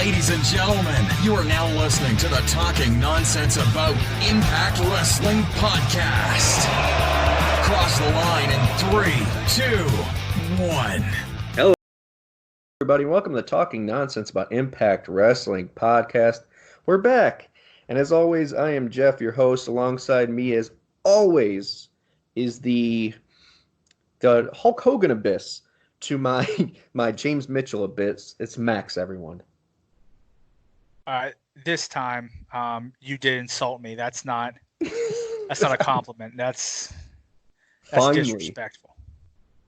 Ladies and gentlemen, you are now listening to the Talking Nonsense About Impact Wrestling podcast. Cross the line in 3, 2, 1. Hello, everybody. Welcome to the Talking Nonsense About Impact Wrestling podcast. We're back. And as always, I am Jeff, your host. Alongside me, as always, is the Hulk Hogan abyss to my James Mitchell abyss. It's Max, everyone. This time, you did insult me. That's not a compliment. That's Finally, disrespectful.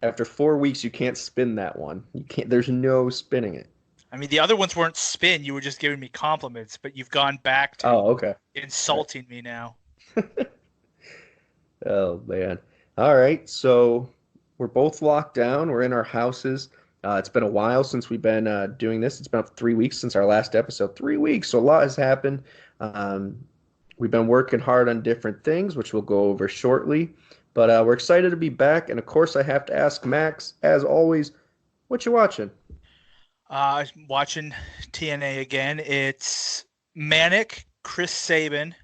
After 4 weeks, you can't spin that one. You can't. There's no spinning it. I mean, the other ones weren't spin. You were just giving me compliments, but you've gone back to insulting me now. Oh, man. All right, so we're both locked down. We're in our houses. It's been a while since we've been doing this. It's been 3 weeks since our last episode. 3 weeks, so a lot has happened. We've been working hard on different things, which we'll go over shortly. But we're excited to be back. And, of course, I have to ask Max, as always, what you watching? Watching TNA again. It's Manic, Chris Sabin,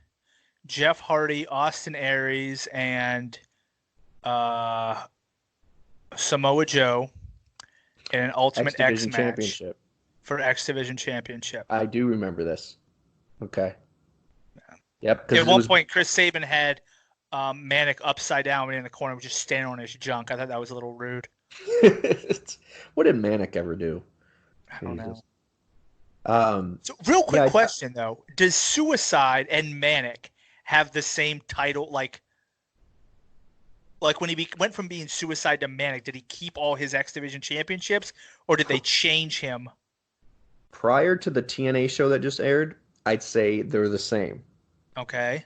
Jeff Hardy, Austin Aries, and Samoa Joe in an Ultimate X match Championship. For X Division Championship. I do remember this. Okay. Yeah. Yep. At one point, Chris Sabin had Manic upside down in the corner, just standing on his junk. I thought that was a little rude. What did Manic ever do? I don't know. So, real quick question, though. Does Suicide and Manic have the same title? Like when he went from being Suicide to Manic, did he keep all his X Division championships, or did they change him? Prior to the TNA show that just aired, I'd say they're the same. Okay.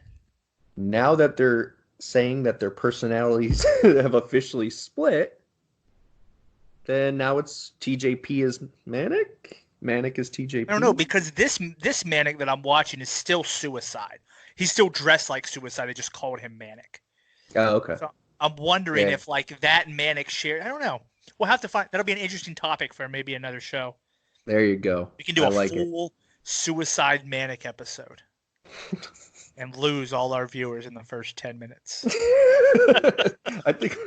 Now that they're saying that their personalities have officially split, then now it's TJP is Manic? Manic is TJP? I don't know, because this Manic that I'm watching is still Suicide. He's still dressed like Suicide. They just called him Manic. Oh, okay. So I'm wondering if like that Manic share. I don't know. We'll have to find. That'll be an interesting topic for maybe another show. There you go. We can do a full Suicide Manic episode and lose all our viewers in the first 10 minutes. I think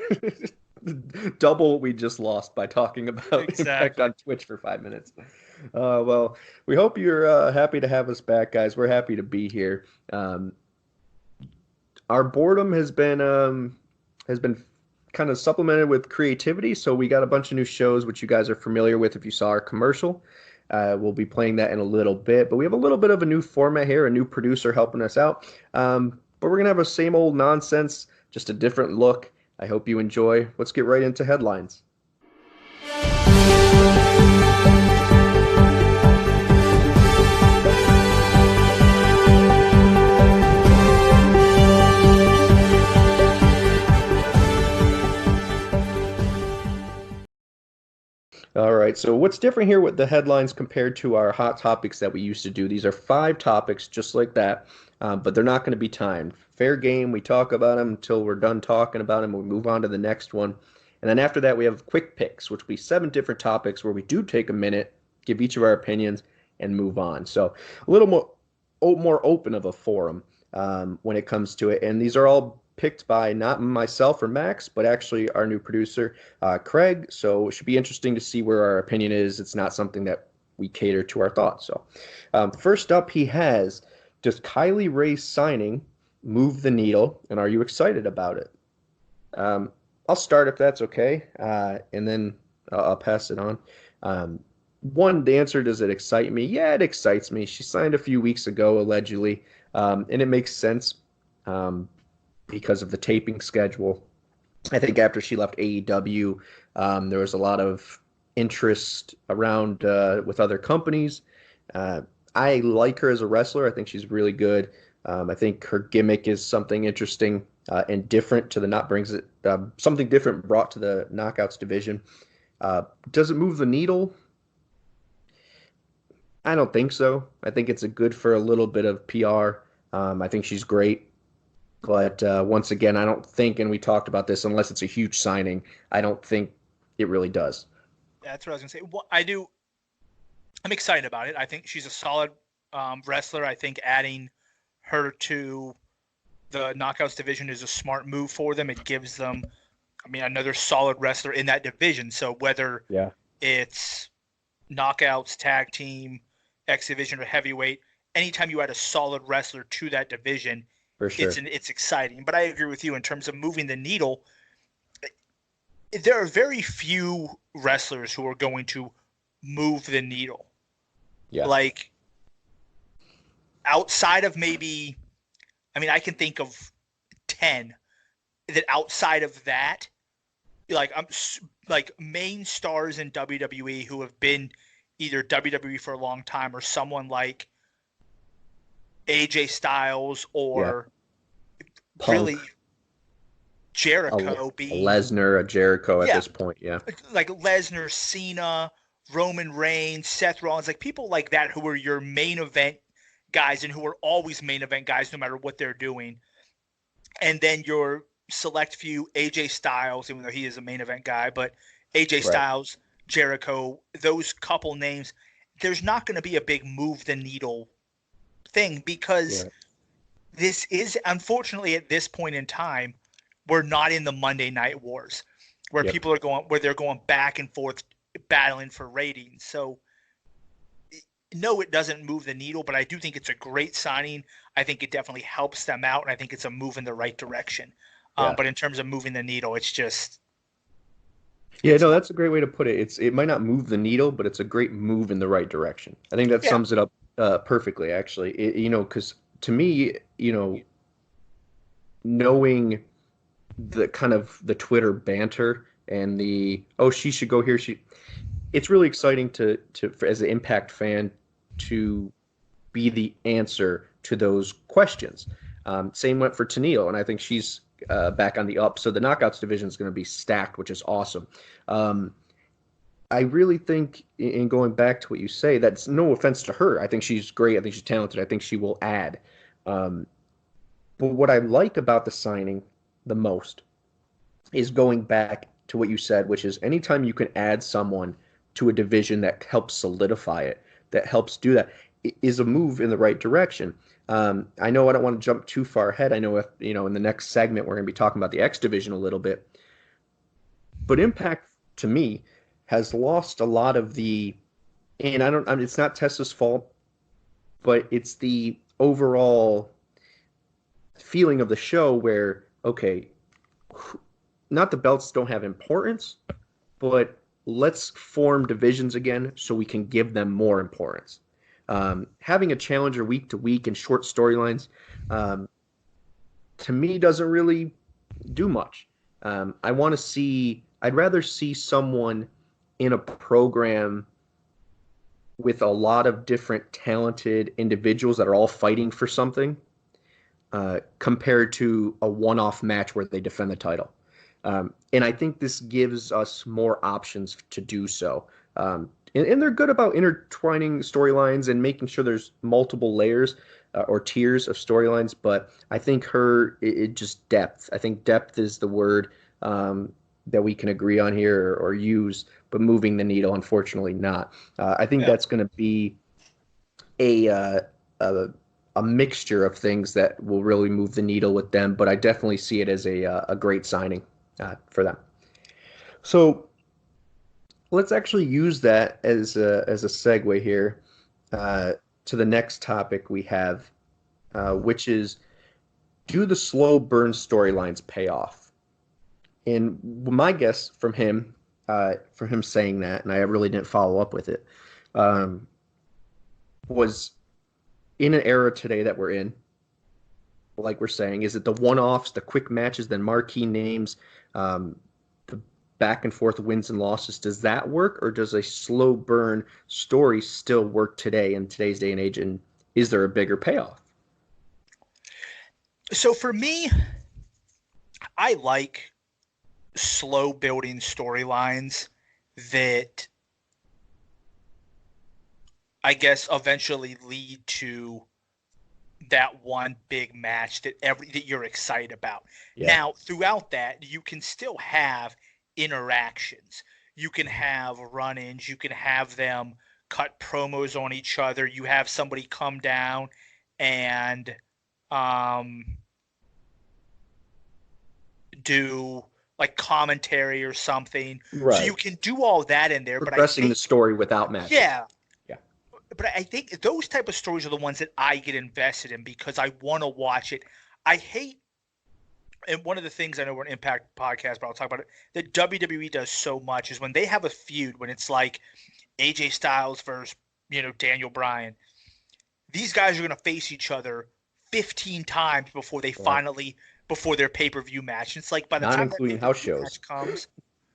double what we just lost by talking about Impact on Twitch for 5 minutes. Well, we hope you're happy to have us back, guys. We're happy to be here. Our boredom has been kind of supplemented with creativity, so we got a bunch of new shows which you guys are familiar with if you saw our commercial. We'll be playing that in a little bit, but we have a little bit of a new format here, a new producer helping us out. But we're going to have a same old nonsense, just a different look. I hope you enjoy. Let's get right into headlines. All right, so what's different here with the headlines compared to our hot topics that we used to do? These are 5 topics just like that, but they're not going to be timed. Fair game, we talk about them until we're done talking about them, we move on to the next one. And then after that, we have quick picks, which will be 7 different topics where we do take a minute, give each of our opinions, and move on. So a little more open of a forum when it comes to it. And these are all picked by not myself or Max, but actually our new producer, Craig. So it should be interesting to see where our opinion is. It's not something that we cater to our thoughts. So first up, he has, does Kylie Rae signing move the needle, and are you excited about it? I'll start if that's okay, and then I'll pass it on. One, the answer, does it excite me? Yeah, it excites me. She signed a few weeks ago, allegedly, and it makes sense. Because of the taping schedule. I think after she left AEW, there was a lot of interest around with other companies. I like her as a wrestler. I think she's really good. I think her gimmick is something interesting and different to the something different brought to the Knockouts division. Does it move the needle? I don't think so. I think it's good for a little bit of PR. I think she's great. But once again, I don't think, and we talked about this, unless it's a huge signing, I don't think it really does. That's what I was going to say. Well, I do. I'm excited about it. I think she's a solid wrestler. I think adding her to the Knockouts division is a smart move for them. It gives them, another solid wrestler in that division. So whether Yeah, it's Knockouts, tag team, X division, or heavyweight, anytime you add a solid wrestler to that division, for sure. it's exciting. But I agree with you in terms of moving the needle. There are very few wrestlers who are going to move the needle. Yeah. Like outside of maybe, I can think of 10 that outside of that, like main stars in WWE who have been either WWE for a long time or someone like AJ Styles or really Punk, Jericho a being Lesnar, a Jericho at this point. Yeah. like Lesnar, Cena, Roman Reigns, Seth Rollins, like people like that who are your main event guys and who are always main event guys no matter what they're doing. And then your select few AJ Styles, even though he is a main event guy, but AJ Styles, Jericho, those couple names, there's not going to be a big move the needle thing because this is, unfortunately, at this point in time, we're not in the Monday Night Wars where people are going, where they're going back and forth battling for ratings. So no, it doesn't move the needle, but I do think it's a great signing. I think it definitely helps them out, and I think it's a move in the right direction. But in terms of moving the needle, it's just that's a great way to put it. It might not move the needle, but it's a great move in the right direction. I think that sums it up perfectly, actually. Because to me, knowing the kind of the Twitter banter and she should go here, it's really exciting to as an Impact fan to be the answer to those questions. Same went for Tenille, and I think she's back on the up. So the Knockouts division is going to be stacked, which is awesome. I really think, in going back to what you say, that's no offense to her. I think she's great. I think she's talented. I think she will add. But what I like about the signing the most is going back to what you said, which is anytime you can add someone to a division that helps solidify it, that helps do that, is a move in the right direction. I know I don't want to jump too far ahead. I know if in the next segment we're going to be talking about the X division a little bit, but Impact to me has lost a lot of the, and it's not Tessa's fault, but it's the overall feeling of the show where not the belts don't have importance, but let's form divisions again so we can give them more importance. Having a challenger week to week and short storylines, to me, doesn't really do much. I'd rather see someone in a program with a lot of different talented individuals that are all fighting for something, compared to a one-off match where they defend the title. And I think this gives us more options to do so. And they're good about intertwining storylines and making sure there's multiple layers or tiers of storylines. But I think it just depth. I think depth is the word that we can agree on here or use. But moving the needle, unfortunately, not. I think that's going to be a mixture of things that will really move the needle with them. But I definitely see it as a great signing for them. So let's actually use that as a segue here to the next topic we have, which is, do the slow burn storylines pay off? And my guess from him saying that, and I really didn't follow up with it, was in an era today that we're in, like we're saying, is it the one-offs, the quick matches, then marquee names, the back and forth wins and losses? Does that work, or does a slow burn story still work today in today's day and age? And is there a bigger payoff? So for me, I like slow building storylines that I guess eventually lead to that one big match that you're excited about. Yeah. Now, throughout that, you can still have interactions. You can have run-ins. You can have them cut promos on each other. You have somebody come down and do like commentary or something. Right. So you can do all that in there. Progressing the story without matches. Yeah. Yeah. But I think those type of stories are the ones that I get invested in because I want to watch it. I hate, and one of the things I know we're an Impact podcast, but I'll talk about it, that WWE does so much is when they have a feud, when it's like AJ Styles versus, Daniel Bryan, these guys are going to face each other 15 times before they before their pay-per-view match. And it's like by the Not time including that house pay-per-view shows. match comes,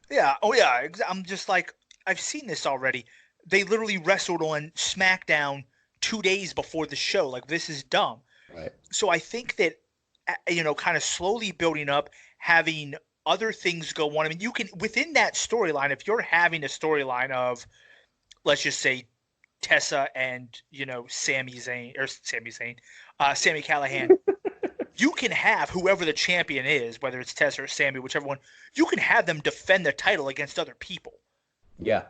yeah, oh yeah, I'm just like, I've seen this already. They literally wrestled on SmackDown 2 days before the show. Like, this is dumb. Right. So I think that, kind of slowly building up, having other things go on. I mean, you can, within that storyline, if you're having a storyline of, let's just say, Tessa and, Sami Callihan, you can have whoever the champion is, whether it's Tessa or Sami, whichever one, you can have them defend their title against other people. Yeah.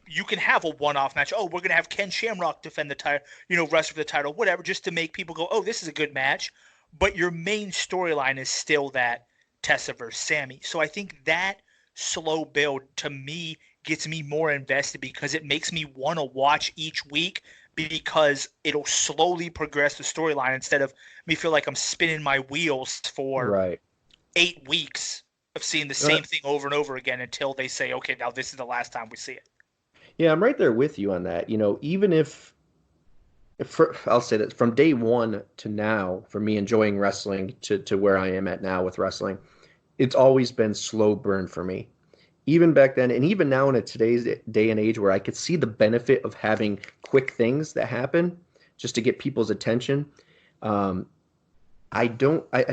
You can have a one-off match. Oh, we're going to have Ken Shamrock defend the title, wrestle for the title, whatever, just to make people go, oh, this is a good match. But your main storyline is still that Tessa versus Sami. So I think that slow build, to me, gets me more invested because it makes me want to watch each week because it'll slowly progress the storyline instead of me feel like I'm spinning my wheels for 8 weeks of seeing the same thing over and over again until they say, okay, now this is the last time we see it. Yeah, I'm right there with you on that. Even if I'll say that from day one to now, for me enjoying wrestling to where I am at now with wrestling, it's always been slow burn for me. Even back then, and even now in today's day and age where I could see the benefit of having quick things that happen just to get people's attention. I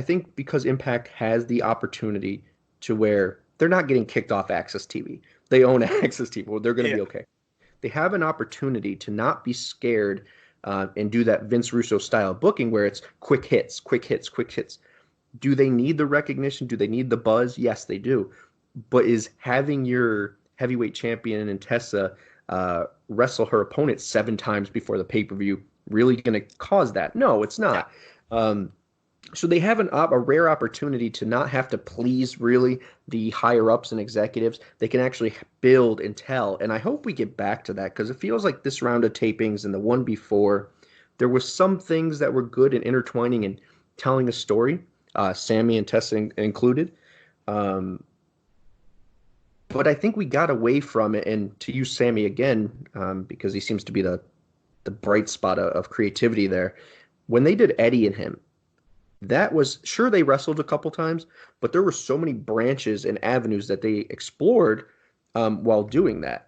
think because Impact has the opportunity to where they're not getting kicked off Access TV. They own Access TV. Well, they're going to be okay. They have an opportunity to not be scared and do that Vince Russo style booking where it's quick hits, quick hits, quick hits. Do they need the recognition? Do they need the buzz? Yes, they do. But is having your heavyweight champion and Tessa wrestle her opponent 7 times before the pay-per-view really going to cause that? No, it's not. So they have a rare opportunity to not have to please really the higher-ups and executives. They can actually build and tell. And I hope we get back to that because it feels like this round of tapings and the one before, there was some things that were good in intertwining and telling a story, Sami and Tessa included. But I think we got away from it, and to use Sami again, because he seems to be the bright spot of creativity there. When they did Eddie and him, that was, sure, they wrestled a couple times, but there were so many branches and avenues that they explored while doing that.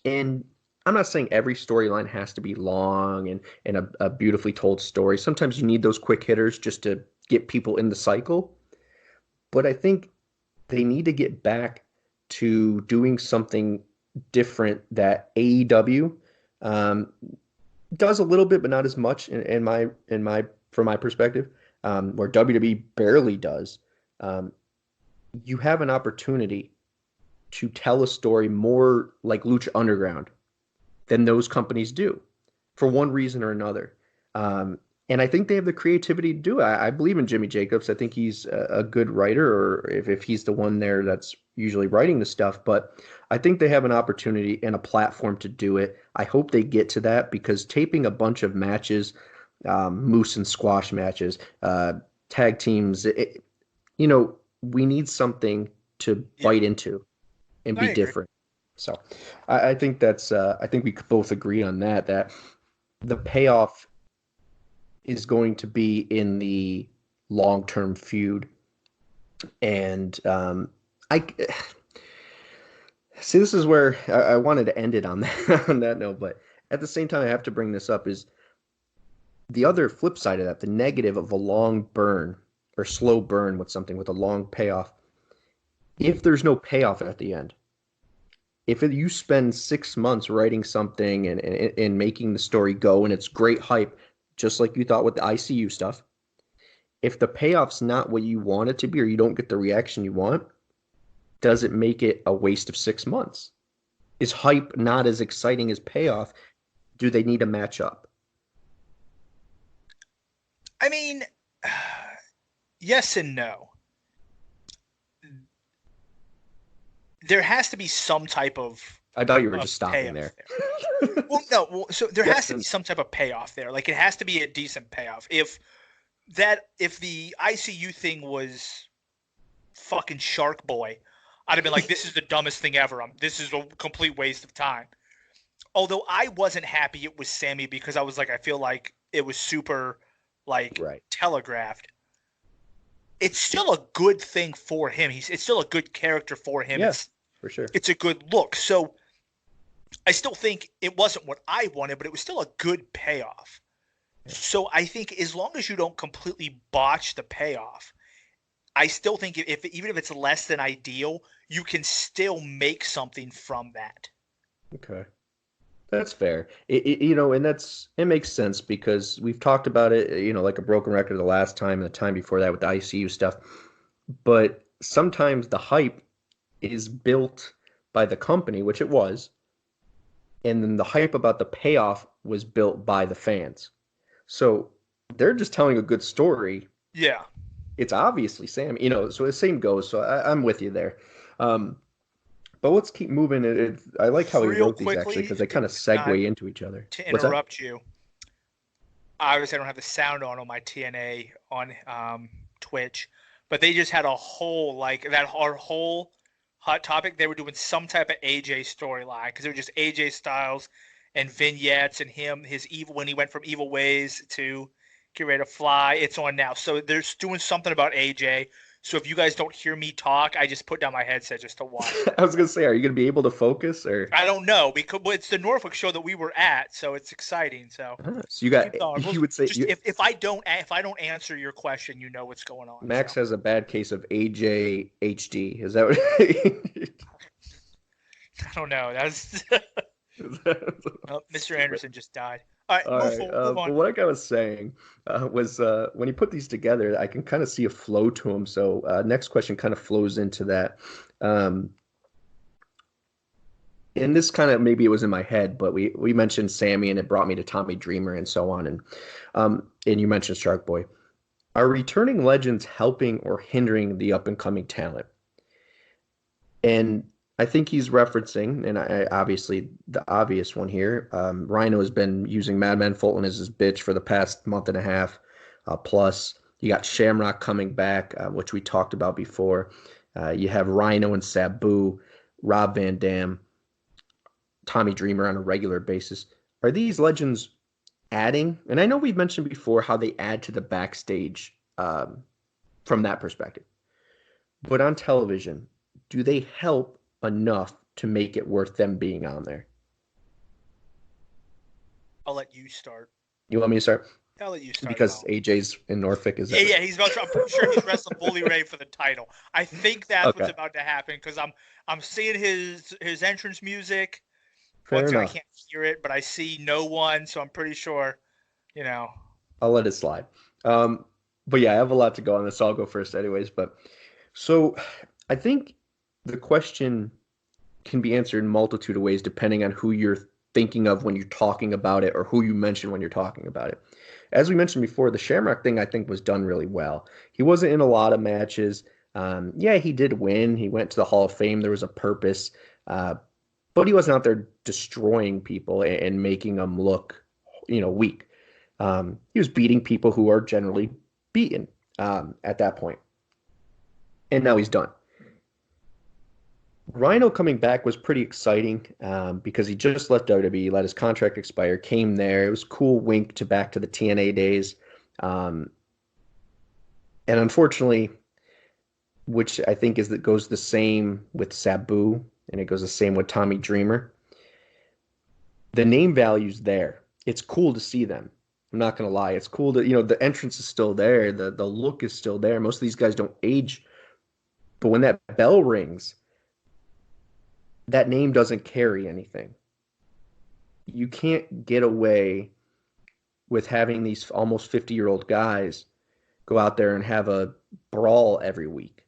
And I'm not saying every storyline has to be long and a beautifully told story. Sometimes you need those quick hitters just to get people in the cycle. But I think they need to get back to doing something different that AEW does a little bit, but not as much from my perspective, where WWE barely does. You have an opportunity to tell a story more like Lucha Underground than those companies do for one reason or another. And I think they have the creativity to do it. I believe in Jimmy Jacobs. I think he's a good writer, or if he's the one there that's usually writing the stuff. But I think they have an opportunity and a platform to do it. I hope they get to that because taping a bunch of matches, moose and squash matches, tag teams, we need something to bite into and be different. So I think I think we both agree on that the payoff is going to be in the long-term feud. And I see, this is where I wanted to end it on that note, but at the same time, I have to bring this up is the other flip side of that, the negative of a long burn or slow burn with something with a long payoff. If there's no payoff at the end, if you spend 6 months writing something and making the story go and it's great hype, just like you thought with the ICU stuff, if the payoff's not what you want it to be or you don't get the reaction you want, does it make it a waste of 6 months? Is hype not as exciting as payoff? Do they need to match up? I mean, yes and no. There has to be some type of I thought you were just stopping payoff there. Well, no. Well, so there Yes has to be and some type of payoff there. Like it has to be a decent payoff. If the ICU thing was fucking Shark Boy, I'd have been like, this is the dumbest thing ever. This is a complete waste of time. Although I wasn't happy it was Sammy because I was like, I feel like it was super like right. telegraphed. It's still a good thing for him. It's still a good character for him. Yes, for sure. It's a good look. So I still think it wasn't what I wanted, but it was still a good payoff. Yeah. So I think as long as you don't completely botch the payoff, I still think even if it's less than ideal, you can still make something from that. Okay. That's fair. And it makes sense because we've talked about it, like a broken record the last time and the time before that with the ICU stuff. But sometimes the hype is built by the company, which it was, and then the hype about the payoff was built by the fans. So they're just telling a good story. Yeah. It's obviously Sam, so the same goes. So I'm with you there. But let's keep moving. I like how he wrote these actually because they kind of segue into each other. To interrupt you, obviously I don't have the sound on my TNA on Twitch, but they just had a whole our whole hot topic. They were doing some type of AJ storyline because it was just AJ Styles and vignettes and his evil when he went from Evil Ways to Get Ready to Fly. It's on now, so they're doing something about AJ. So if you guys don't hear me talk, I just put down my headset just to watch. I was gonna say, are you gonna be able to focus or? I don't know because it's the Norfolk show that we were at, so it's exciting. So, so you would say if I don't answer your question, you know what's going on. Max has a bad case of AJHD. Is that what? I don't know. That's Mr. Anderson just died. All right, move on. What I was saying was when you put these together, I can kind of see a flow to them. So next question kind of flows into that. And this kind of maybe it was in my head, but we mentioned Sammy and it brought me to Tommy Dreamer and so on. And you mentioned Shark Boy. Are returning legends helping or hindering the up and coming talent? And I think he's referencing, and obviously the obvious one here, Rhino has been using Madman Fulton as his bitch for the past month and a half plus. You got Shamrock coming back, which we talked about before. You have Rhino and Sabu, Rob Van Dam, Tommy Dreamer on a regular basis. Are these legends adding? And I know we've mentioned before how they add to the backstage from that perspective. But on television, do they help enough to make it worth them being on there? I'll let you start. You want me to start? I'll let you start. Because AJ's in Norfolk, is that? Yeah, he's about to. I'm pretty sure he's wrestling Bully Ray for the title. I think that's what's about to happen because I'm seeing his entrance music. Fair enough. I can't hear it, but I see no one, so I'm pretty sure. I'll let it slide. But yeah, I have a lot to go on this. So I'll go first, anyways. But so I think the question can be answered in a multitude of ways depending on who you're thinking of when you're talking about it or who you mention when you're talking about it. As we mentioned before, the Shamrock thing I think was done really well. He wasn't in a lot of matches. He did win. He went to the Hall of Fame. There was a purpose. But he wasn't out there destroying people and making them look, weak. He was beating people who are generally beaten at that point. And now he's done. Rhino coming back was pretty exciting because he just left WWE, let his contract expire, came there. It was a cool wink back to the TNA days. And unfortunately, which I think goes the same with Sabu, and it goes the same with Tommy Dreamer. The name value's there. It's cool to see them. I'm not going to lie. It's cool to, the entrance is still there. The look is still there. Most of these guys don't age. But when that bell rings, that name doesn't carry anything. You can't get away with having these almost 50-year-old guys go out there and have a brawl every week.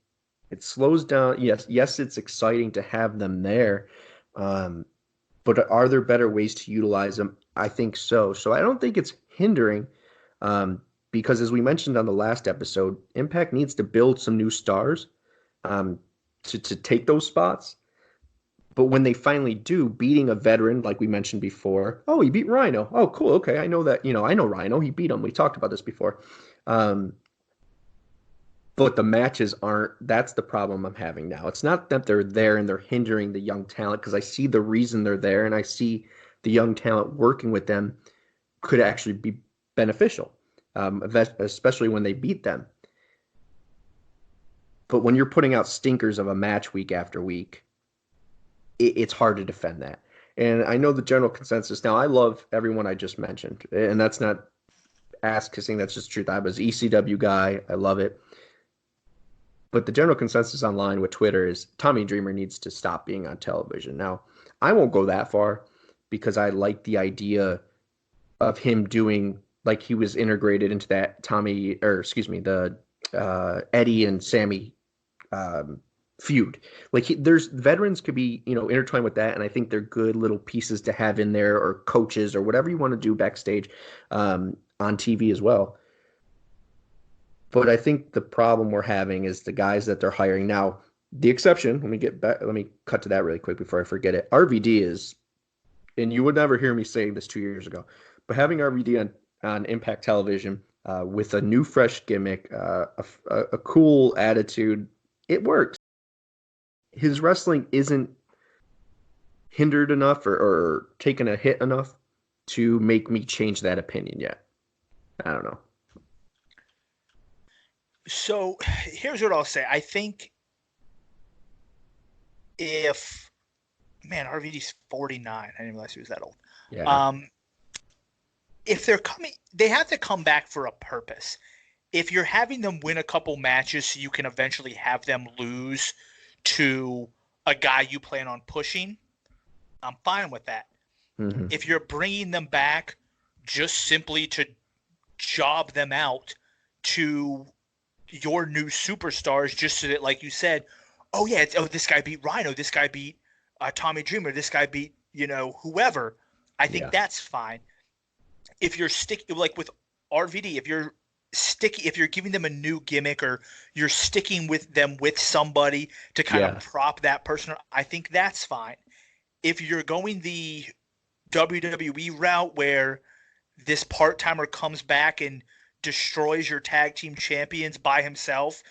It slows down. Yes, it's exciting to have them there. But are there better ways to utilize them? I think so. So I don't think it's hindering, because as we mentioned on the last episode, Impact needs to build some new stars, to take those spots. But when they finally do, beating a veteran, like we mentioned before, oh, he beat Rhino. Oh, cool. Okay, I know that. I know Rhino. He beat him. We talked about this before. But the matches aren't. That's the problem I'm having now. It's not that they're there and they're hindering the young talent, because I see the reason they're there and I see the young talent working with them could actually be beneficial, especially when they beat them. But when you're putting out stinkers of a match week after week, it's hard to defend that. And I know the general consensus now. I love everyone I just mentioned, and that's not ass kissing. That's just truth. I was ECW guy. I love it. But the general consensus online with Twitter is Tommy Dreamer needs to stop being on television. Now, I won't go that far, because I like the idea of him doing, like, he was integrated into that the Eddie and Sammy feud. Like, there's veterans could be, intertwined with that, and I think they're good little pieces to have in there, or coaches, or whatever you want to do backstage, on TV as well. But I think the problem we're having is the guys that they're hiring now. The exception, let me cut to that really quick before I forget it. RVD is, and you would never hear me saying this 2 years ago, but having RVD on Impact Television, with a new fresh gimmick, a cool attitude, it works. His wrestling isn't hindered enough or taken a hit enough to make me change that opinion yet. I don't know. So here's what I'll say. I think RVD's 49. I didn't realize he was that old. Yeah. If they're coming, they have to come back for a purpose. If you're having them win a couple matches so you can eventually have them lose to a guy you plan on pushing, I'm fine with that. Mm-hmm. If you're bringing them back just simply to job them out to your new superstars, just so that, like you said, this guy beat Rhino, this guy beat Tommy Dreamer, this guy beat whoever, I think that's fine. If you're like with RVD, if you're giving them a new gimmick, or you're sticking with them with somebody to kind of prop that person, I think that's fine. If you're going the WWE route where this part-timer comes back and destroys your tag team champions by himself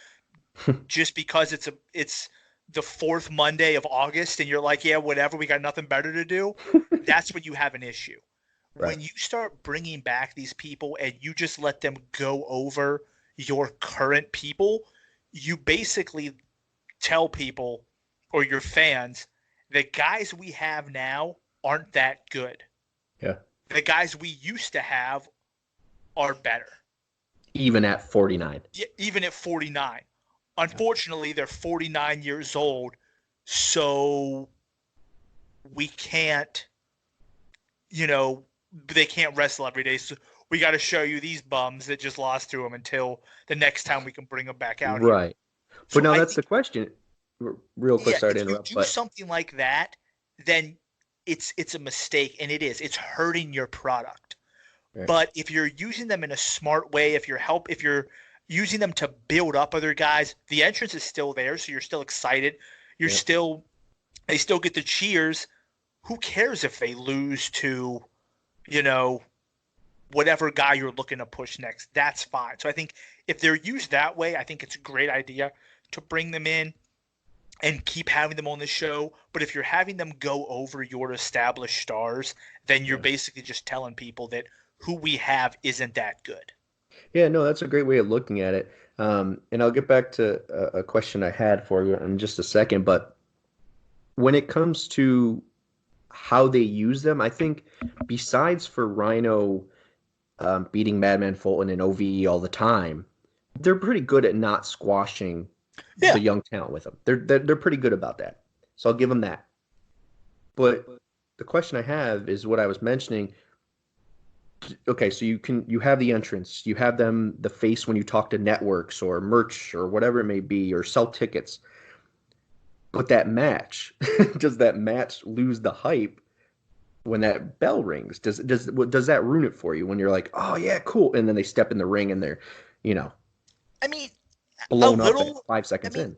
just because it's the fourth Monday of August and you're like, yeah, whatever, we got nothing better to do, that's when you have an issue. Right. When you start bringing back these people and you just let them go over your current people, you basically tell people, or your fans, the guys we have now aren't that good. Yeah. The guys we used to have are better. Even at 49. Yeah, even at 49. Unfortunately, they're 49 years old, so we can't, they can't wrestle every day. So we got to show you these bums that just lost to them until the next time we can bring them back out. Right. Here. But now that's the question. Real quick, sorry to interrupt. If you do something like that, then it's a mistake, and it is. It's hurting your product. Right. But if you're using them in a smart way, if you're using them to build up other guys, the entrance is still there, so you're still excited. They still get the cheers. Who cares if they lose to, whatever guy you're looking to push next? That's fine. So I think if they're used that way, I think it's a great idea to bring them in and keep having them on the show. But if you're having them go over your established stars, then you're basically just telling people that who we have isn't that good. Yeah, no, that's a great way of looking at it. And I'll get back to a question I had for you in just a second. But when it comes to how they use them, I think besides for Rhino beating Madman Fulton and OVE all the time, they're pretty good at not squashing the young talent with them. They're pretty good about that. So I'll give them that. But the question I have is what I was mentioning. Okay, so you have the entrance, you have them the face when you talk to networks or merch or whatever it may be, or sell tickets. But that match, does that match lose the hype when that bell rings? Does that ruin it for you when you're like, oh yeah, cool, and then they step in the ring and they're, you know, I mean, a blown up at little. five I seconds mean,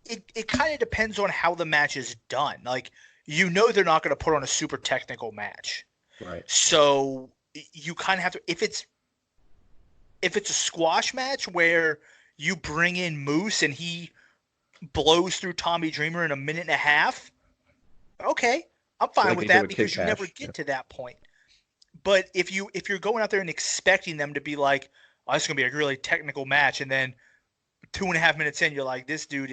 in? it kind of depends on how the match is done. Like, they're not going to put on a super technical match, Right. so you kind of have to. If it's a squash match where you bring in Moose and he blows through Tommy Dreamer in a minute and a half, okay, I'm fine Like with they did that with Kid because you never Cash. get to that point. But if you're going out there and expecting them to be like, oh, this is gonna be a really technical match, and then 2.5 minutes in, you're like, this dude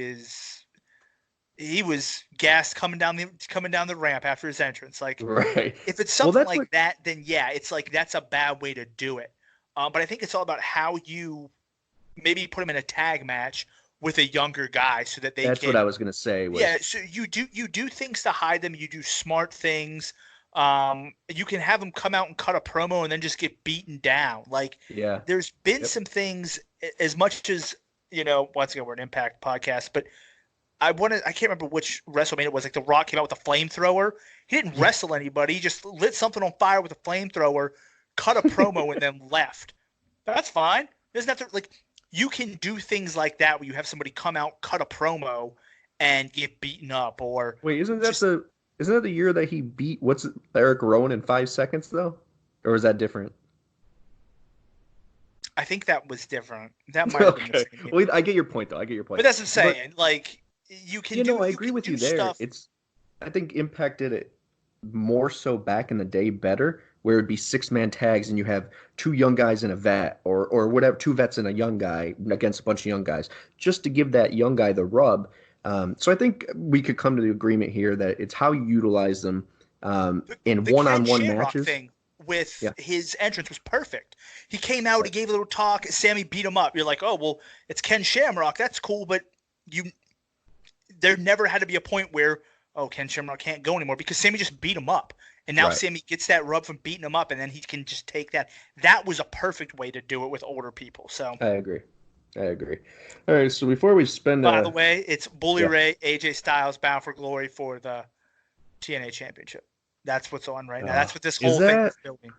he was gassed coming down the ramp after his entrance. Like, Right. if it's Well, something that's like what that, then yeah, it's like that's a bad way to do it. But I think it's all about how you maybe put him in a tag match with a younger guy so that they that's what can. I was gonna say was Yeah, so you do things to hide them. You do smart things. You can have them come out and cut a promo and then just get beaten down. Like, yeah. there's been Yep. some things, as much as, once again, we're an Impact podcast, but I can't remember which WrestleMania it was. Like, The Rock came out with a flamethrower. He didn't Yeah. wrestle anybody. He just lit something on fire with a flamethrower, cut a promo, and then left. That's fine. Doesn't have to, like, you can do things like that where you have somebody come out, cut a promo, and get beaten up, or Wait, just. isn't that the year that he beat Eric Rowan in 5 seconds though? Or is that different? I think that was different. That might have been the Okay. same year. Well, I get your point though. I get your point. But that's what I'm But saying. Like, you can you do know, I you agree can with do you there. stuff. I think Impact did it more so back in the day better, where it'd be 6-man tags and you have two young guys in a vet or whatever, two vets and a young guy against a bunch of young guys, just to give that young guy the rub. So I think we could come to the agreement here that it's how you utilize them in The Ken one-on-one Shamrock matches. thing with Yeah, his entrance was perfect. He came out, he right, gave a little talk. Sammy beat him up. You're like, oh well, it's Ken Shamrock. That's cool, but you there never had to be a point where, oh, Ken Shamrock can't go anymore because Sammy just beat him up. And now right. Sammy gets that rub from beating him up, and then he can just take that. That was a perfect way to do it with older people. So, I agree. I agree. All right, so before we spend by the way, it's Bully yeah. Ray, AJ Styles, Bound for Glory for the TNA Championship. That's what's on right now. That's what this Is whole thing that is building.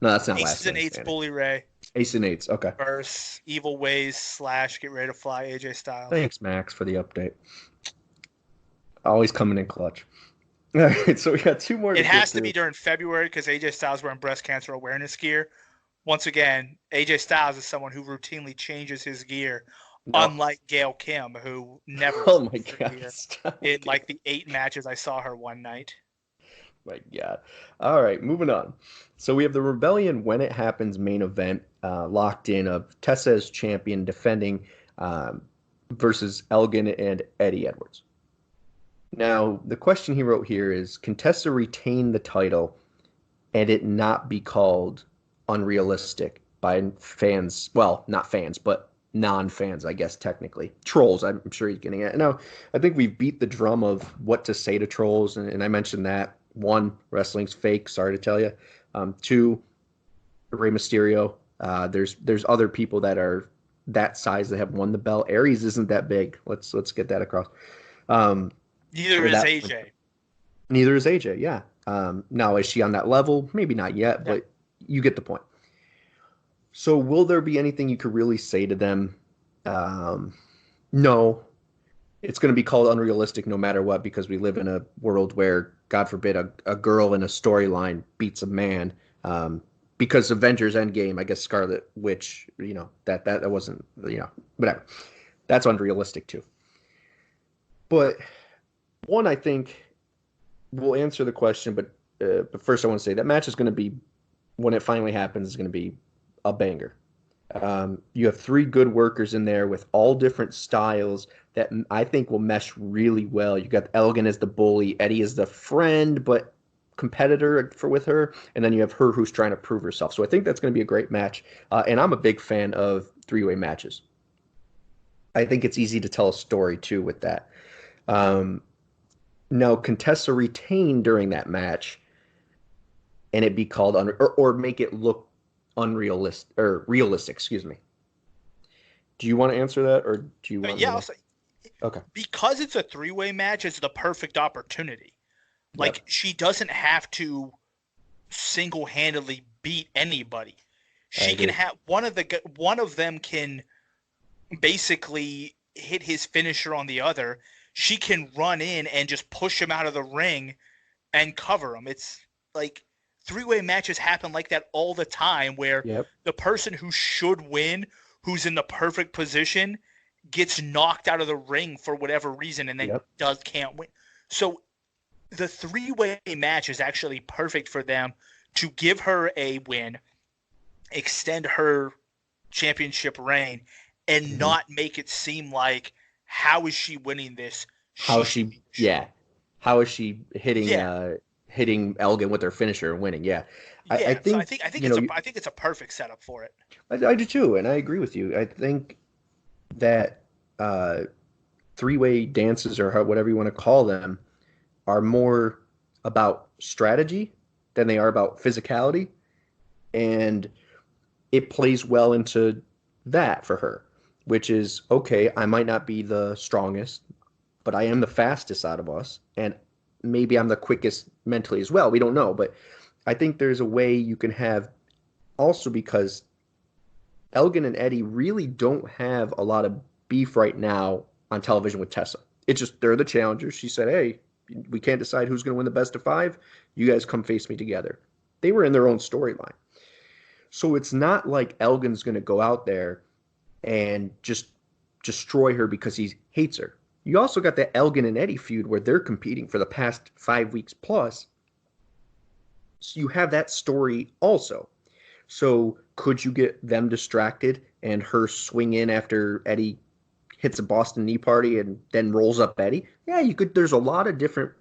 no, that's not Aces last and man Eights, standing. Bully Ray Ace and Eights. Okay. versus Evil Ways / Get Ready to Fly, AJ Styles. Thanks, Max, for the update. Always coming in clutch. All right, so we got two more. It has to through. be during February because AJ Styles wearing breast cancer awareness gear. Once again, AJ Styles is someone who routinely changes his gear, No. unlike Gail Kim, who never Oh my changed her god! gear Stop. in like the 8 matches I saw her one night. My god! All right, moving on. So we have the Rebellion when it happens main event locked in of Tessa as champion defending versus Elgin and Eddie Edwards. Now the question he wrote here is: can Tessa retain the title and it not be called unrealistic by fans? Well, not fans, but non-fans, I guess technically. Trolls, I'm sure he's getting at. Now, I think we've beat the drum of what to say to trolls, and I mentioned that. One, wrestling's fake, sorry to tell you. Two, Rey Mysterio. There's other people that are that size that have won the belt. Aries isn't that big. Let's get that across. Neither is AJ. Neither is AJ, yeah. Now, is she on that level? Maybe not yet, Yeah. but you get the point. So will there be anything you could really say to them? No. It's going to be called unrealistic no matter what because we live in a world where, God forbid, a girl in a storyline beats a man. Because Avengers Endgame, I guess Scarlet Witch, that wasn't, whatever. That's unrealistic too. But one, I think, will answer the question, but first I want to say that match is going to be, when it finally happens, is going to be a banger. You have 3 good workers in there with all different styles that I think will mesh really well. You got Elgin as the bully, Eddie as the friend, but competitor with her, and then you have her who's trying to prove herself. So I think that's going to be a great match, and I'm a big fan of 3-way matches. I think it's easy to tell a story too with that. Now, Contessa retain during that match, and it be called or make it look unrealistic or realistic. Excuse me. Do you want to answer that, or do you want? Yeah, I'll say, okay. Because it's a 3-way match, it's the perfect opportunity. Like, Yep. she doesn't have to single-handedly beat anybody. I She can agree. have one of them can basically hit his finisher on the other. She can run in and just push him out of the ring and cover him. It's like three-way matches happen like that all the time where Yep. the person who should win, who's in the perfect position, gets knocked out of the ring for whatever reason and then Yep. can't win. So the three-way match is actually perfect for them to give her a win, extend her championship reign, and not make it seem like how is she winning this? How is should she? be Yeah. destroyed. How is she hitting Yeah, hitting Elgin with her finisher and winning? Yeah. I yeah. So think I think you know I think it's a perfect setup for it. I do too, and I agree with you. I think that uh, three-way dances or whatever you want to call them are more about strategy than they are about physicality, and it plays well into that for her, which is okay. I might not be the strongest, but I am the fastest out of us, and maybe I'm the quickest mentally as well. We don't know, but I think there's a way you can have also because Elgin and Eddie really don't have a lot of beef right now on television with Tessa. It's just they're the challengers. She said, "Hey, we can't decide who's going to win the best of five. You guys come face me together." They were in their own storyline. So it's not like Elgin's going to go out there and just destroy her because he hates her. You also got that Elgin and Eddie feud where they're competing for the past 5 weeks plus. So you have that story also. So could you get them distracted and her swing in after Eddie hits a Boston knee party and then rolls up Eddie? Yeah, you could. There's a lot of different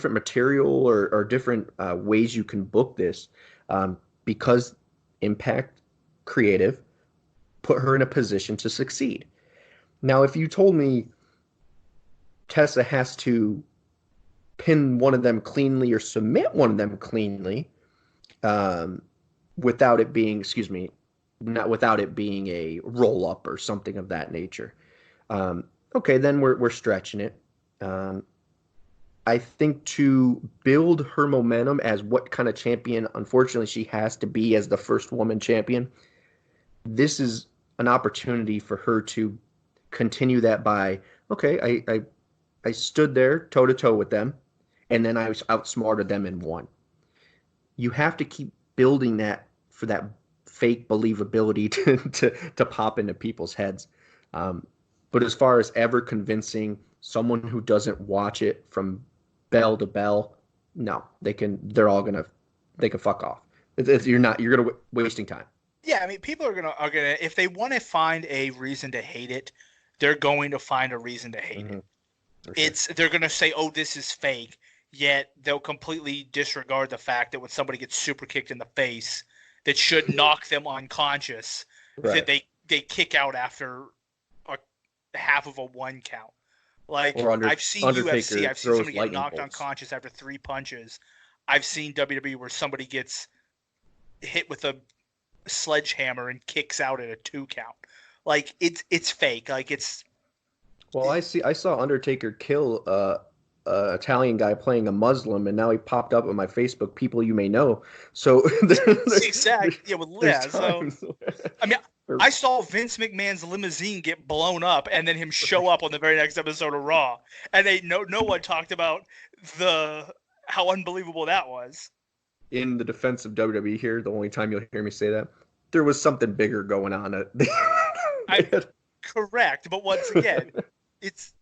material or different ways you can book this because Impact Creative put her in a position to succeed. Now, if you told me Tessa has to pin one of them cleanly or submit one of them cleanly, um, without it being, excuse me, not without it being a roll up or something of that nature. Okay, then we're stretching it. Um, I think to build her momentum as what kind of champion, unfortunately, she has to be as the first woman champion. This is an opportunity for her to continue that by okay, I stood there toe to toe with them, and then I was outsmarted them and won. You have to keep building that for that fake believability to pop into people's heads. But as far as ever convincing someone who doesn't watch it from bell to bell, no, they can fuck off. You're gonna wasting time. Yeah, I mean, people are gonna if they want to find a reason to hate it, they're going to find a reason to hate it. For sure. They're gonna say, "Oh, this is fake," yet they'll completely disregard the fact that when somebody gets super kicked in the face, that should knock them unconscious, Right. that they kick out after a half of a one count. Like Or I've seen Undertaker UFC, I've seen throws somebody get lightning knocked bolts. unconscious after 3 punches. I've seen WWE where somebody gets hit with a sledgehammer and kicks out at a 2 count. Like it's fake. Like it's Well, I saw Undertaker kill a Italian guy playing a Muslim, and now he popped up on my Facebook. People you may know. So exact. Yeah, with there's Liz. So times. I mean, where- I saw Vince McMahon's limousine get blown up, and then him show up on the very next episode of Raw, and no one talked about how unbelievable that was. in the defense of WWE here, the only time you'll hear me say that, there was something bigger going on. Correct, but once again, it's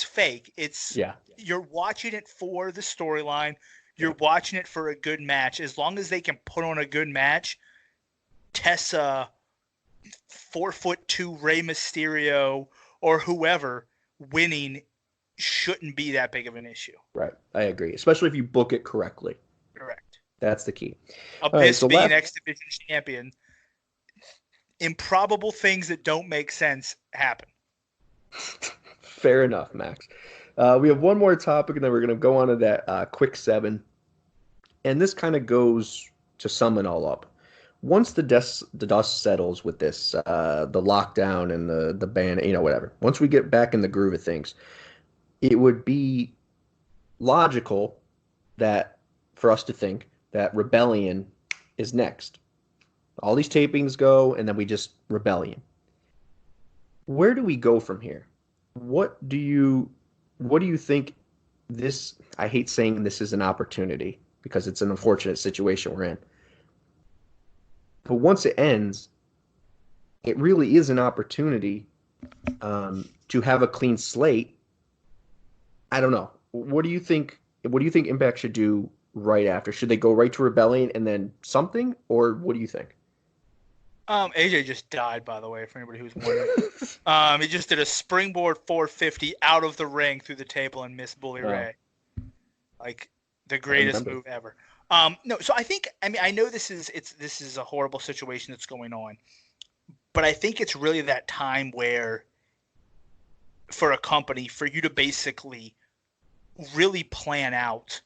fake. Yeah. You're watching it for the storyline. You're watching it for a good match. As long as they can put on a good match, Tessa, 4'2" Rey Mysterio, or whoever winning shouldn't be that big of an issue. Right. I agree. Especially if you book it correctly. Correct. That's the key. Abyss being X Division champion, improbable things that don't make sense happen. Fair enough, Max. We have one more topic, and then we're going to go on to that quick seven. And this kind of goes to sum it all up. Once the dust settles with this, the lockdown and the ban, whatever. Once we get back in the groove of things, it would be logical that for us to think that Rebellion is next. All these tapings go, and then we just Rebellion. Where do we go from here? What do you think this, I hate saying this is an opportunity because it's an unfortunate situation we're in. But once it ends, it really is an opportunity to have a clean slate. I don't know. What do you think? What do you think Impact should do right after? Should they go right to Rebellion and then something, or what do you think? AJ just died, by the way, for anybody who's wondering. He just did a springboard 450 out of the ring through the table and missed Bully Ray. Like the greatest move ever. No, so I know this is a horrible situation that's going on, but I think it's really that time where for a company, for you to basically really plan out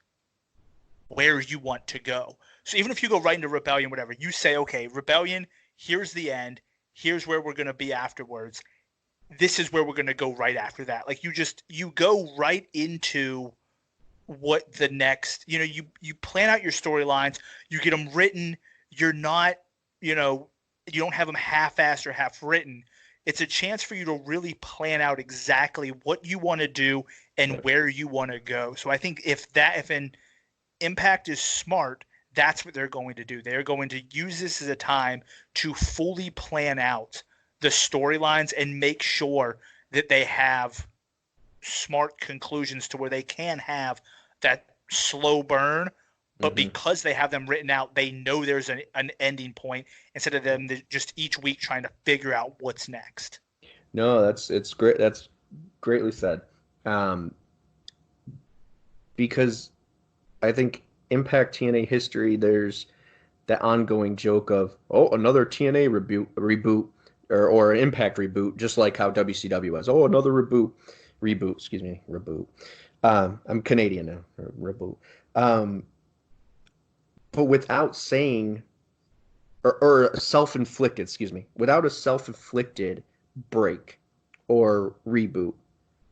where you want to go. So even if you go right into Rebellion, whatever, you say, okay, Rebellion, here's the end. Here's where we're going to be afterwards. This is where we're going to go right after that. Like you go right into what the next, you plan out your storylines, you get them written. You're not, you don't have them half-assed or half-written. It's a chance for you to really plan out exactly what you want to do and where you want to go. So I think if an Impact is smart, that's what they're going to do. They're going to use this as a time to fully plan out the storylines and make sure that they have smart conclusions to where they can have that slow burn. But because they have them written out, they know there's an ending point instead of them just each week trying to figure out what's next. No, it's great. That's greatly said. Because I think Impact TNA history, there's that ongoing joke of, another TNA reboot or an Impact reboot, just like how WCW was. Another reboot. I'm Canadian now. Reboot. But without saying, or self-inflicted, without a self-inflicted break or reboot,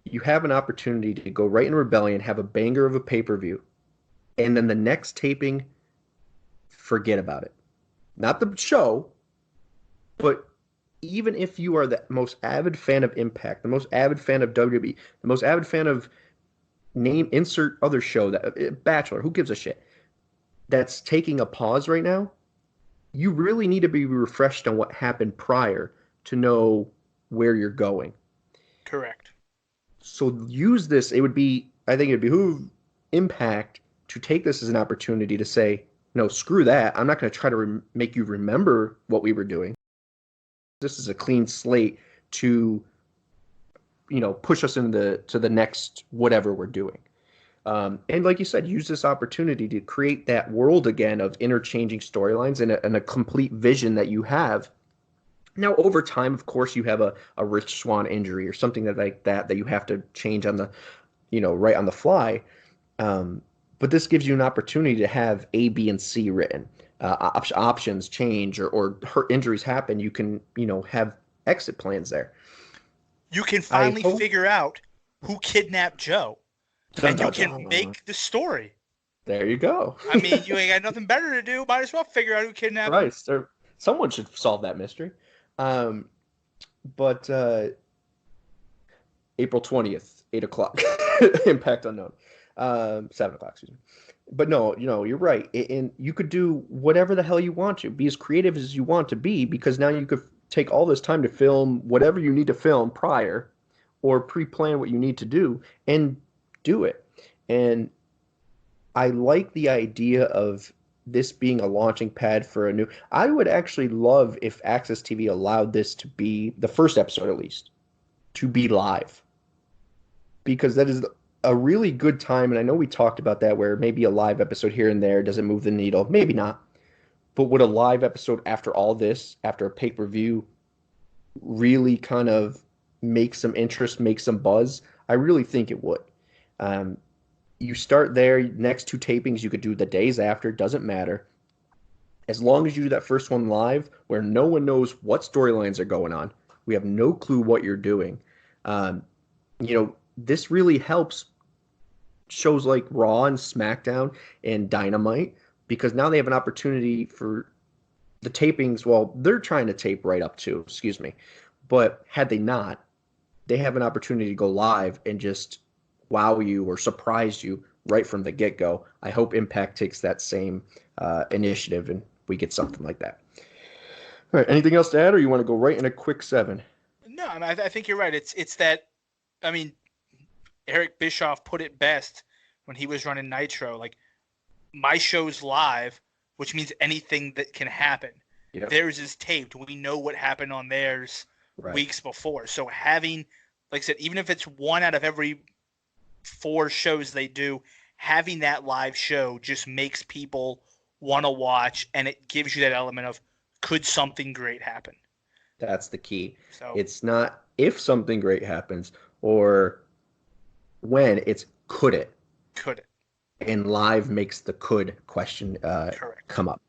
you have an opportunity to go right in Rebellion, have a banger of a pay-per-view, and then the next taping, forget about it. Not the show, but even if you are the most avid fan of Impact, the most avid fan of WWE, the most avid fan of insert other show, that Bachelor, who gives a shit, that's taking a pause right now, you really need to be refreshed on what happened prior to know where you're going. Correct. So use this. I think it'd behoove Impact to take this as an opportunity to say, no, screw that. I'm not going to try to make you remember what we were doing. This is a clean slate to, push us to the next whatever we're doing. And like you said, use this opportunity to create that world again of interchanging storylines and a complete vision that you have. Now, over time, of course, you have a Rich Swann injury or something that you have to change on the, right on the fly. But this gives you an opportunity to have A, B, and C written. Options change or her injuries happen. You can, have exit plans there. You can finally figure out who kidnapped Joe. And you can make the story. There you go. I mean, you ain't got nothing better to do. Might as well figure out who kidnapped him. Right. Someone should solve that mystery. But April 20th, 8 o'clock. Impact Unknown. 7 o'clock, excuse me. But no, you're right. And you could do whatever the hell you want to. Be as creative as you want to be, because now you could take all this time to film whatever you need to film prior or pre-plan what you need to do and do it. And I like the idea of this being a launching pad for a new. I would actually love if Access TV allowed this to be the first episode, at least, to be live, because that is a really good time. And I know we talked about that, where maybe a live episode here and there doesn't move the needle, maybe not. But would a live episode after all this, after a pay-per-view, really kind of make some interest, make some buzz? I really think it would. You start there. Next two tapings, you could do the days after. Doesn't matter. As long as you do that first one live, where no one knows what storylines are going on, we have no clue what you're doing. This really helps shows like Raw and SmackDown and Dynamite, because now they have an opportunity for the tapings. Well, they're trying to tape right up to, excuse me. But had they not, they have an opportunity to go live and just wow you or surprise you right from the get-go. I hope Impact takes that same initiative and we get something like that. All right, anything else to add, or you want to go right in a quick 7? No, I mean, I think you're right. It's that, I mean, Eric Bischoff put it best when he was running Nitro. Like, my show's live, which means anything that can happen. Yep. Theirs is taped. We know what happened on theirs weeks before. So having, like I said, even if it's 1 out of every 4 shows they do, having that live show just makes people want to watch, and it gives you that element of, could something great happen? That's the key. So it's not if something great happens or when, it's could it. Could it? And live makes the could question Correct. come up.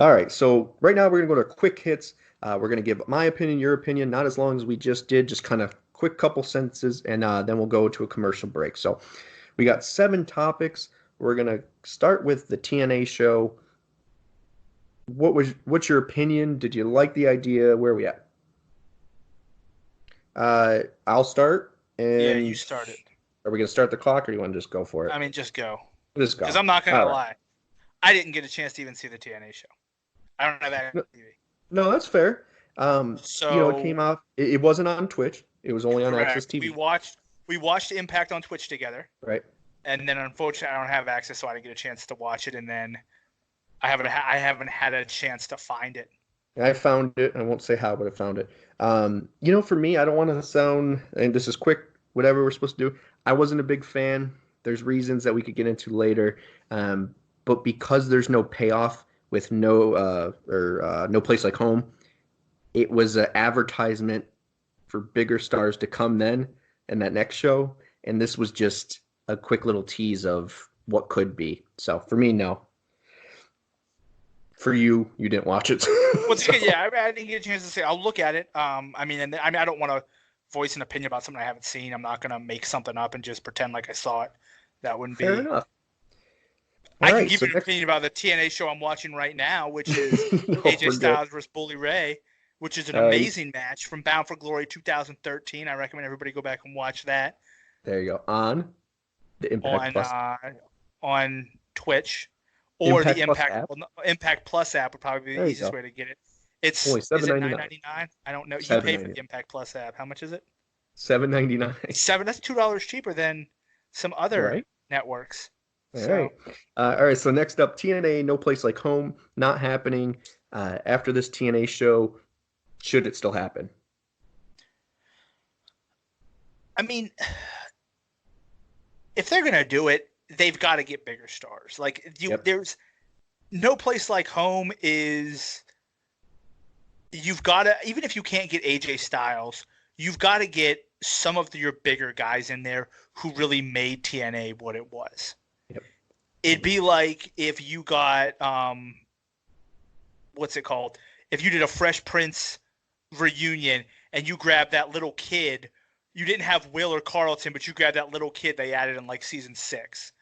All right, so right now we're going to go to quick hits. We're going to give my opinion, your opinion, not as long as we just did, just kind of quick couple sentences, and then we'll go to a commercial break. So we got 7 topics. We're going to start with the TNA show. What's your opinion? Did you like the idea? Where are we at? I'll start. And Yeah, you started. Are we going to start the clock, or do you want to just go for it? I mean, just go. Just go. Because I'm not going to All lie. I didn't get a chance to even see the TNA show. I don't have access to TV. No, that's fair. So it came out. It wasn't on Twitch. It was only on correct. Access TV. We watched Impact on Twitch together. Right. And then unfortunately I don't have access, so I didn't get a chance to watch it. And then I haven't had a chance to find it. I found it. I won't say how, but I found it. For me, I don't want to sound, and this is quick, whatever we're supposed to do. I wasn't a big fan. There's reasons that we could get into later. But because there's no payoff with no place like home, it was an advertisement for bigger stars to come then and that next show. And this was just a quick little tease of what could be. So for me, no. For you, you didn't watch it. Yeah, I didn't get a chance to say. I'll look at it. I don't want to voice an opinion about something I haven't seen. I'm not going to make something up and just pretend like I saw it. That wouldn't be. Fair enough. I can give you an opinion about the TNA show I'm watching right now, which is AJ Styles versus Bully Ray, which is an amazing match from Bound for Glory 2013. I recommend everybody go back and watch that. There you go. On the Impact Plus. On Twitch. Or Impact the Impact Plus app would probably be the easiest way to get it. It's only $7.99. $9.99? I don't know. You pay for the Impact Plus app. How much is it? $7.99. That's $2 cheaper than some other networks. All right. All right. So next up, TNA No Place Like Home, not happening. After this TNA show, should it still happen? I mean, if they're gonna do it, they've got to get bigger stars. Like there's No Place Like Home is. You've got to, even if you can't get AJ Styles, you've got to get some of your bigger guys in there who really made TNA what it was. Yep. It'd be like if you got what's it called? If you did a Fresh Prince reunion and you grabbed that little kid. You didn't have Will or Carlton, but you grabbed that little kid they added in like season 6.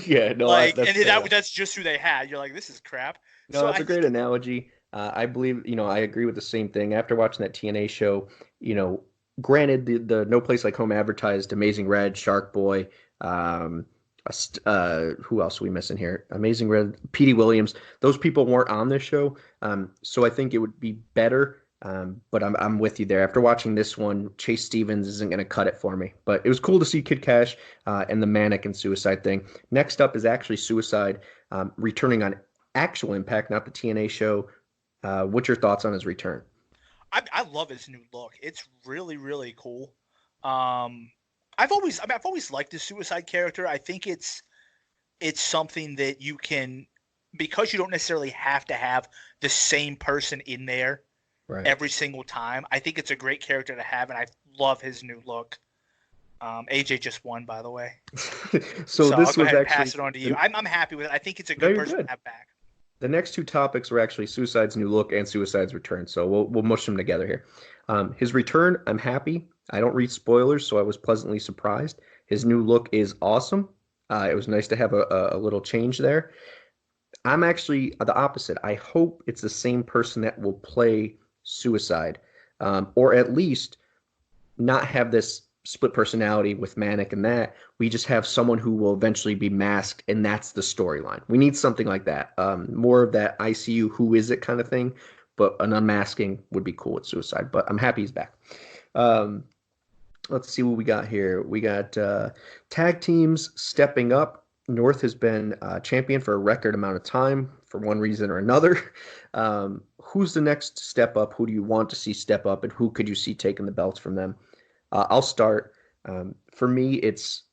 Yeah, no, that's just who they had. You're like, this is crap. No, that's a great analogy. I believe, I agree with the same thing. After watching that TNA show, granted the No Place Like Home advertised Amazing Red, Shark Boy, who else are we missing here? Amazing Red, Petey Williams. Those people weren't on this show, so I think it would be better. But I'm with you there. After watching this one, Chase Stevens isn't going to cut it for me. But it was cool to see Kid Cash and the Manic and Suicide thing. Next up is actually Suicide returning on actual Impact, not the TNA show. What's your thoughts on his return? I love his new look. It's really, really cool. I've always liked the Suicide character. I think it's something that you can, because you don't necessarily have to have the same person in there. Right. Every single time. I think it's a great character to have, and I love his new look. AJ just won, by the way. so this I'll go was ahead and actually pass it on to you. I'm happy with it. I think it's a good person to have back. The next 2 topics were actually Suicide's new look and Suicide's return, so we'll mush them together here. His return, I'm happy. I don't read spoilers, so I was pleasantly surprised. His new look is awesome. It was nice to have a little change there. I'm actually the opposite. I hope it's the same person that will play Suicide, or at least not have this split personality with Manic and that. We just have someone who will eventually be masked, and that's the storyline. We need something like that. More of that ICU, who is it kind of thing, but an unmasking would be cool with Suicide. But I'm happy he's back. Um, let's see what we got here. We got tag teams stepping up. North has been champion for a record amount of time for one reason or another. Who's the next step up? Who do you want to see step up, and who could you see taking the belts from them? I'll start. For me, it's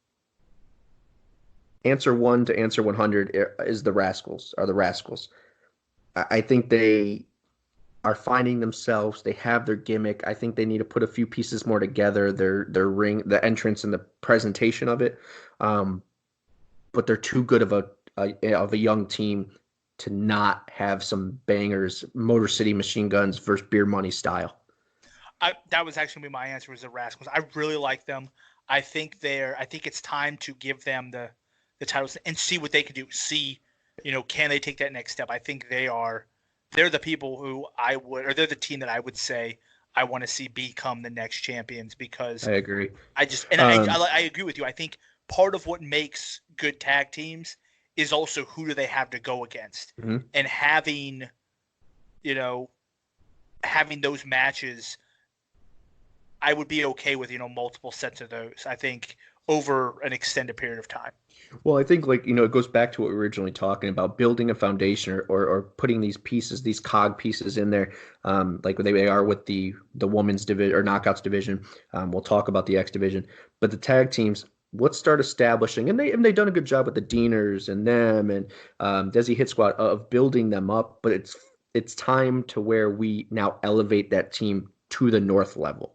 answer 1 to answer 100 is the Rascals, are the Rascals. I think they are finding themselves. They have their gimmick. I think they need to put a few pieces more together. Their ring, the entrance, and the presentation of it. But they're too good of a young team to not have some bangers, Motor City Machine Guns versus Beer Money style. That was actually my answer, was the Rascals. I really like them. I think it's time to give them the titles and see what they can do. See, can they take that next step? I think they're the people who they're the team that I would say I want to see become the next champions, because I agree. I agree with you. I think part of what makes good tag teams is also who do they have to go against, and having those matches. I would be okay with, multiple sets of those, I think, over an extended period of time. Well, I think it goes back to what we were originally talking about, building a foundation or putting these pieces, these cog pieces in there, like they are with the women's division or knockouts division. We'll talk about the X division, but the tag teams, let's start establishing, and they've done a good job with the Deaners and them and Desi Hit Squad of building them up, but it's time to where we now elevate that team to the North level.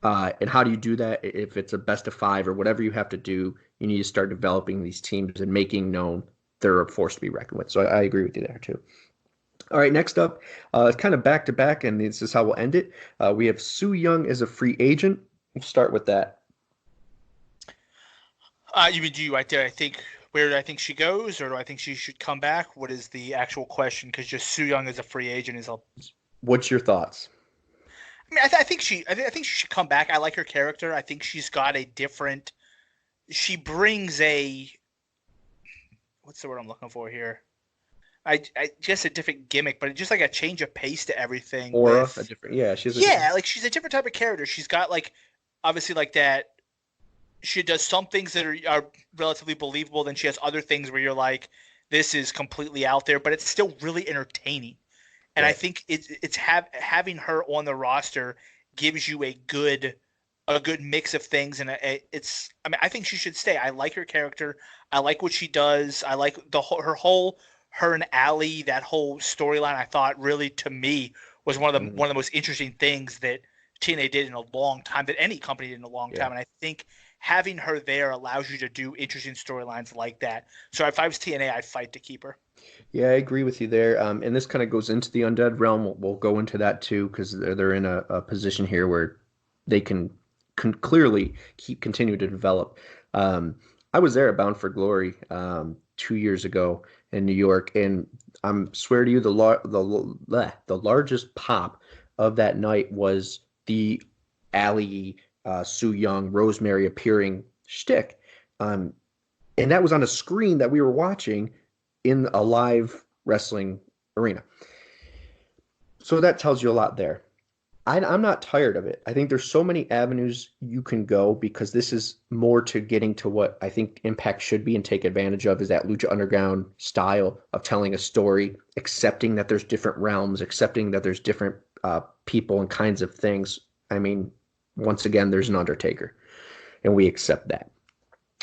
And how do you do that? If it's a best of 5 or whatever you have to do, you need to start developing these teams and making known they're a force to be reckoned with. So I agree with you there too. All right, next up, it's kind of back to back, and this is how we'll end it. We have Su Yung as a free agent. We'll start with that. Where do I think she goes, or do I think she should come back? What is the actual question? Because just Su Yung as a free agent is a. What's your thoughts? I mean, I think she should come back. I like her character. I think she's got a different. She brings a. What's the word I'm looking for here? I guess a different gimmick, but just like a change of pace to everything. Aura, a different. Yeah, she's Yeah, I agree with you there. And this kind of goes into the Undead realm. We'll go into that too, because they're in a position here where they can clearly continue to develop. I was there at Bound for Glory 2 years ago in New York, and I'm swear to you, the largest pop of that night was the Allie, Su Yung, Rosemary appearing shtick. And that was on a screen that we were watching in a live wrestling arena. So that tells you a lot there. I'm not tired of it. I think there's so many avenues you can go, because this is more to getting to what I think Impact should be and take advantage of, is that Lucha Underground style of telling a story, accepting that there's different realms, accepting that there's different people and kinds of things. I mean, once again, there's an Undertaker, and we accept that.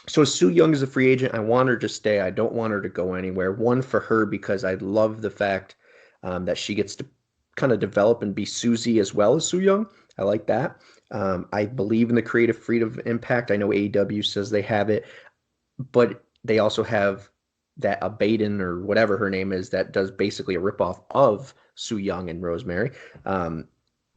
So Su Yung is a free agent. I want her to stay. I don't want her to go anywhere. One, for her, because I love the fact that she gets to kind of develop and be Susie as well as Su Yung. I like that. I believe in the creative freedom of Impact. I know AEW says they have it, but they also have that Abaddon or whatever her name is that does basically a ripoff of Su Yung and Rosemary.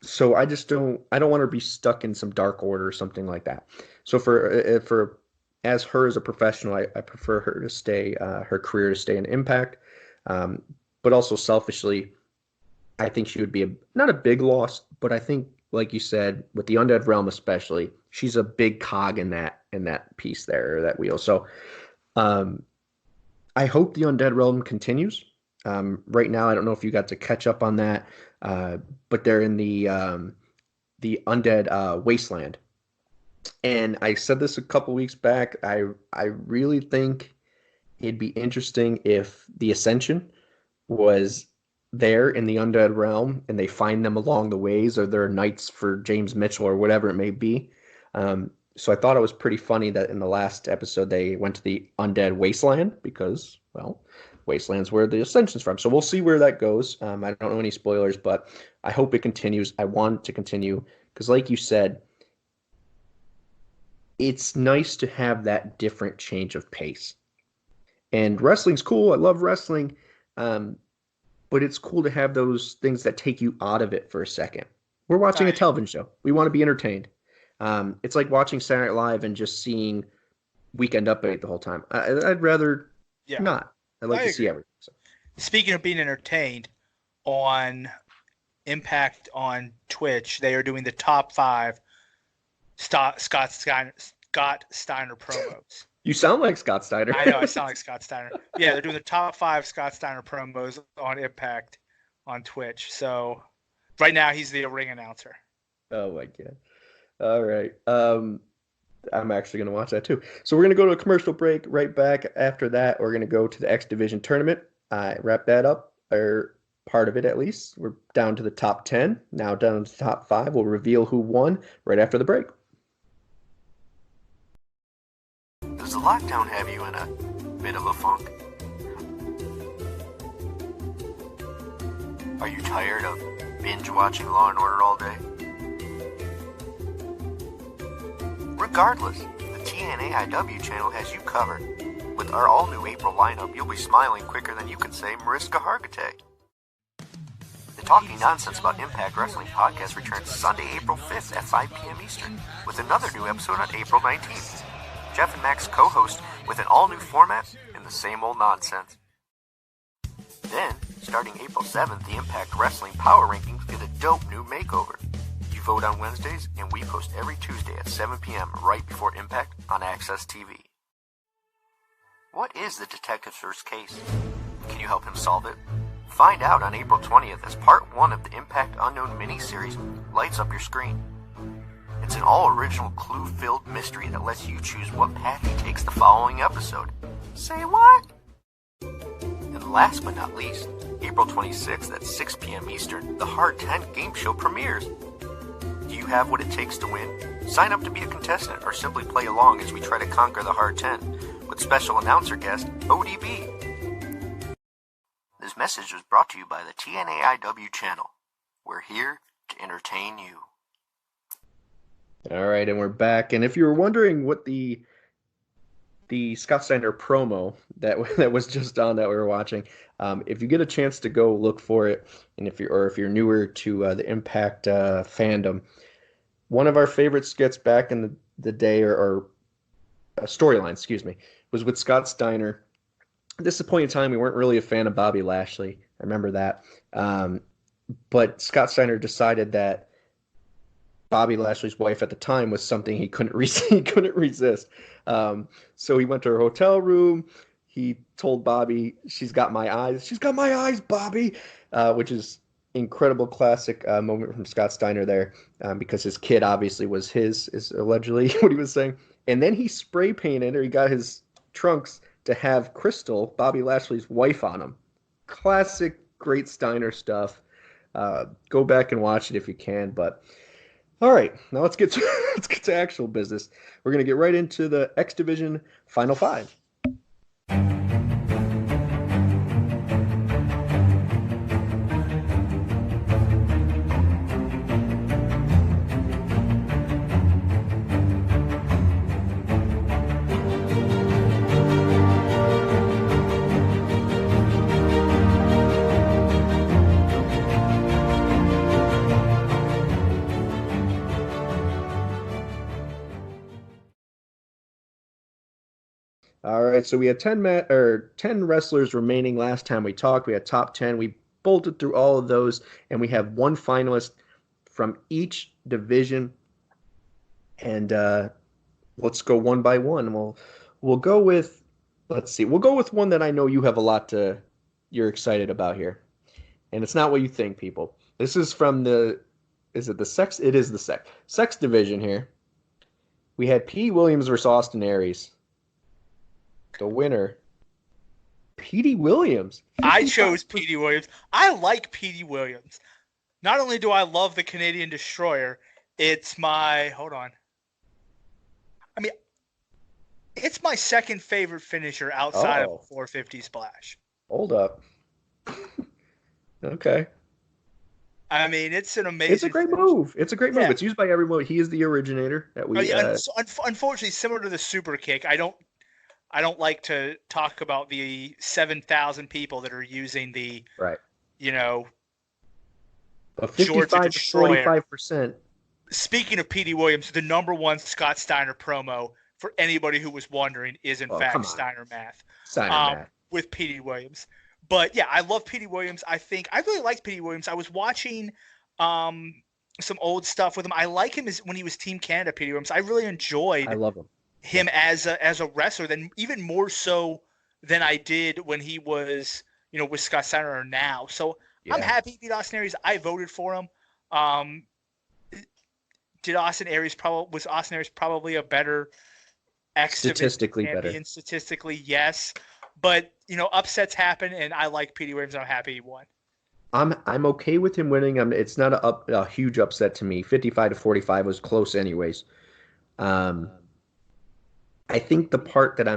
So I don't want her to be stuck in some Dark Order or something like that. So for as her as a professional, I prefer her to stay, her career to stay in Impact. But also selfishly, I think she would be not a big loss, but I think, like you said, with the Undead Realm especially, she's a big cog in that piece there, or that wheel. So um, I hope the Undead Realm continues. Right now, I don't know if you got to catch up on that, but they're in the Undead Wasteland. And I said this a couple weeks back. I really think it'd be interesting if the Ascension was there in the Undead Realm and they find them along the ways, or they're knights for James Mitchell or whatever it may be. So I thought it was pretty funny that in the last episode they went to the Undead Wasteland because, well, Wasteland's where the Ascension's from. So we'll see where that goes. I don't know any spoilers, but I hope it continues. I want it to continue because, like you said, it's nice to have that different change of pace. And wrestling's cool. I love wrestling. But it's cool to have those things that take you out of it for a second. We're watching a television show. We want to be entertained. It's like watching Saturday Night Live and just seeing Weekend Update the whole time. I'd rather not. I'd like to see everything. So. Speaking of being entertained, on Impact on Twitch, they are doing the top 5 Scott Steiner promos. You sound like Scott Steiner. I know, I sound like Scott Steiner. Yeah, they're doing the top 5 Scott Steiner promos on Impact on Twitch. So right now he's the ring announcer. Oh my God. All right. I'm actually going to watch that too. So we're going to go to a commercial break. Right back after that, we're going to go to the X Division tournament. Wrap that up, or part of it at least. We're down to the top 10. Now down to the top 5. We'll reveal who won right after the break. Does the lockdown have you in a bit of a funk? Are you tired of binge watching Law & Order all day? Regardless, the TNAIW channel has you covered. With our all-new April lineup, you'll be smiling quicker than you can say Mariska Hargitay. The Talking Nonsense About Impact Wrestling podcast returns Sunday, April 5th at 5 p.m. Eastern, with another new episode on April 19th. Jeff and Max co-host with an all-new format and the same old nonsense. Then, starting April 7th, the Impact Wrestling Power Rankings get a dope new makeover. You vote on Wednesdays, and we post every Tuesday at 7 p.m. right before Impact on Access TV. What is the detective search case? Can you help him solve it? Find out on April 20th as part 1 of the Impact Unknown miniseries lights up your screen. It's an all-original clue-filled mystery that lets you choose what path he takes the following episode. Say what? And last but not least, April 26th at 6 p.m. Eastern, the Hard 10 game show premieres. Do you have what it takes to win? Sign up to be a contestant or simply play along as we try to conquer the Hard 10 with special announcer guest ODB. This message was brought to you by the TNAIW channel. We're here to entertain you. All right, and we're back. And if you were wondering what the Scott Steiner promo that was just on that we were watching, if you get a chance to go look for it, and if you're newer to the Impact fandom, one of our favorite skits back in the day, or storyline, excuse me, was with Scott Steiner. At this point in time, we weren't really a fan of Bobby Lashley. I remember that. But Scott Steiner decided that Bobby Lashley's wife at the time was something he couldn't resist. So he went to her hotel room. He told Bobby, "She's got my eyes. She's got my eyes, Bobby," which is incredible classic moment from Scott Steiner there, because his kid obviously was is allegedly what he was saying. And then he spray painted, or he got his trunks to have Crystal, Bobby Lashley's wife, on them. Classic, great Steiner stuff. Go back and watch it if you can. But all right, now let's get to actual business. We're gonna get right into the X Division Final 5. All right, so we had 10 wrestlers remaining last time we talked. We had top 10. We bolted through all of those, and we have one finalist from each division. And let's go one by one. We'll go with, let's see, we'll go with one that I know you have a lot you're excited about here. And it's not what you think, people. This is from is it the sex? It is the sex division here. We had P. Williams versus Austin Aries. The winner, Petey Williams. I chose Petey Williams. I like Petey Williams. Not only do I love the Canadian Destroyer, it's my it's my second favorite finisher outside of a 450 splash. Hold up. Okay. I mean, it's an amazing. It's a great move. It's a great move. It's used by everyone. He is the originator that we. Unfortunately, similar to the super kick, I don't like to talk about the 7,000 people that are using the right. A 55 to 45%. Speaking of Petey Williams, the #1 Scott Steiner promo, for anybody who was wondering, is in fact Steiner Math. Math. With Petey Williams. But yeah, I love Petey Williams. I really liked Petey Williams. I was watching some old stuff with him. I like him when he was Team Canada, Petey Williams. I really enjoyed I love him as a wrestler, than even more so than I did when he was, with Scott Steiner now. So I'm happy he beat Austin Aries. I voted for him. Was Austin Aries probably a better statistically better? Statistically, yes. But upsets happen, and I like Petey Williams. I'm happy he won. I'm okay with him winning. It's not a huge upset to me. 55 to 45 was close, anyways. I think the part that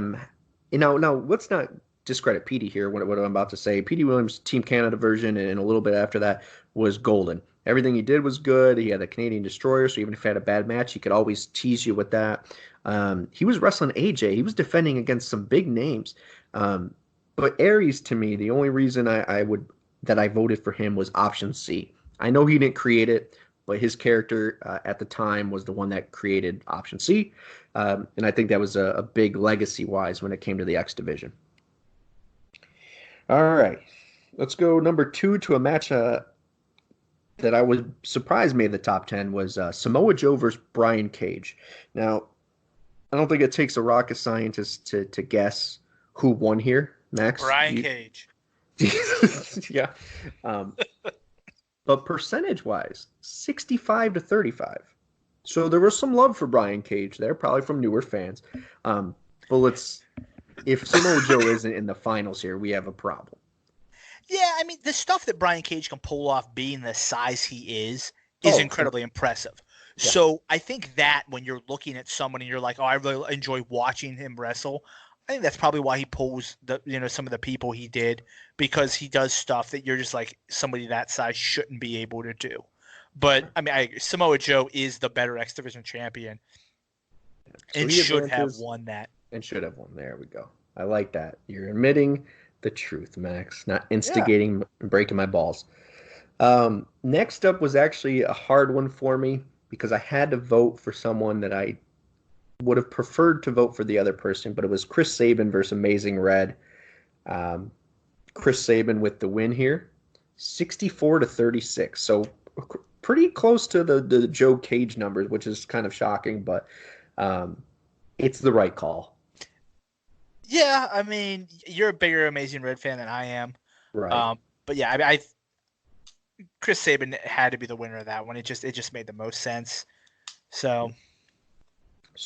now let's not discredit Petey here. What I'm about to say, Petey Williams' Team Canada version, and a little bit after that was golden. Everything he did was good. He had a Canadian Destroyer, so even if he had a bad match, he could always tease you with that. He was wrestling AJ. He was defending against some big names. But Aries, to me, the only reason I voted for him was option C. I know he didn't create it, but his character at the time was the one that created option C. And I think that was a big legacy-wise when it came to the X division. All right. Let's go number 2 to a match that I was surprised made the top 10 was Samoa Joe versus Brian Cage. Now, I don't think it takes a rocket scientist to guess who won here, Max. Brian Cage. Yeah. But percentage-wise, 65 to 35. So there was some love for Brian Cage there, probably from newer fans. But if Samoa Joe isn't in the finals here, we have a problem. Yeah, I mean, the stuff that Brian Cage can pull off being the size he is incredibly impressive. Yeah. So I think that when you're looking at someone and you're like, oh, I really enjoy watching him wrestle, I think that's probably why he pulls some of the people he did, because he does stuff that you're just like, somebody that size shouldn't be able to do. But I mean, Samoa Joe is the better X Division champion, and should have won that. And should have won. There we go. I like that. You're admitting the truth, Max, not instigating and breaking my balls. Next up was actually a hard one for me because I had to vote for someone that I would have preferred to vote for the other person, but it was Chris Sabin versus Amazing Red. Chris Sabin with the win here, 64 to 36. So pretty close to the Joe Cage numbers, which is kind of shocking, but it's the right call. Yeah, I mean, you're a bigger Amazing Red fan than I am. Right. But yeah, I Chris Sabin had to be the winner of that one. It just made the most sense. So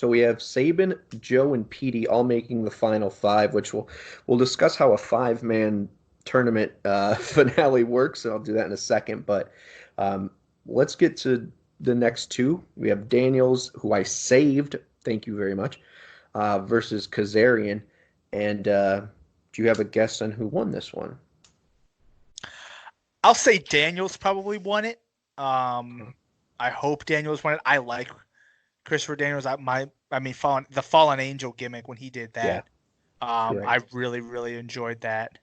we have Sabin, Joe, and Petey all making the final 5, which we'll discuss how a 5-man tournament finale works, and I'll do that in a second. But let's get to the next 2. We have Daniels, who I saved. Thank you very much. Versus Kazarian. And do you have a guess on who won this one? I'll say Daniels probably won it. I hope Daniels won it. I like Christopher Daniels. The Fallen Angel gimmick when he did that. Yeah. I really, really enjoyed that.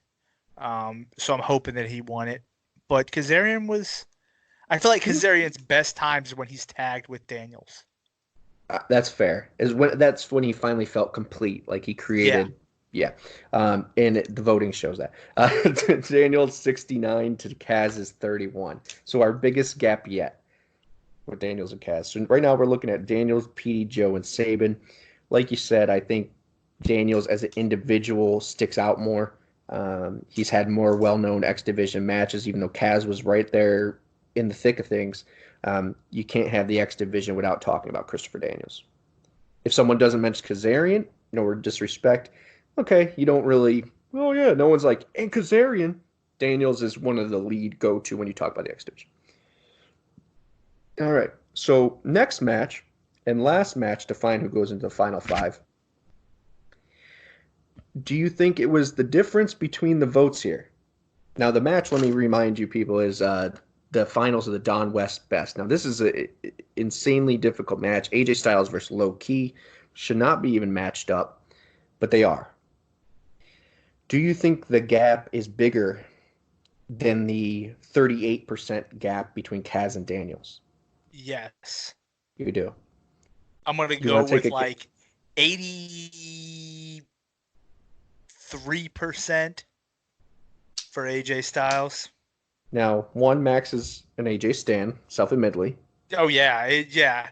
So I'm hoping that he won it. But Kazarian I feel like Kazarian's best times is when he's tagged with Daniels. That's fair. That's when he finally felt complete. Like he created Yeah. And the voting shows that. Daniel's 69 to Kaz's 31. So our biggest gap yet with Daniels and Kaz. So right now we're looking at Daniels, PD, Joe, and Saban. Like you said, I think Daniels as an individual sticks out more. He's had more well-known X Division matches, even though Kaz was right there in the thick of things. You can't have the X Division without talking about Christopher Daniels. If someone doesn't mention Kazarian, or disrespect, okay, you don't really, oh yeah, no one's like, and Kazarian. Daniels is one of the lead go-to when you talk about the X Division. All right, so next match and last match to find who goes into the final 5. Do you think it was the difference between the votes here? Now, the match, let me remind you people, is the finals of the Don West Best. Now, this is an insanely difficult match. AJ Styles versus Low Ki should not be even matched up, but they are. Do you think the gap is bigger than the 38% gap between Kaz and Daniels? Yes. You do. I'm going to go with like 83% for AJ Styles. Now, Max is an AJ stan, self-admittedly. Oh, yeah. Yeah.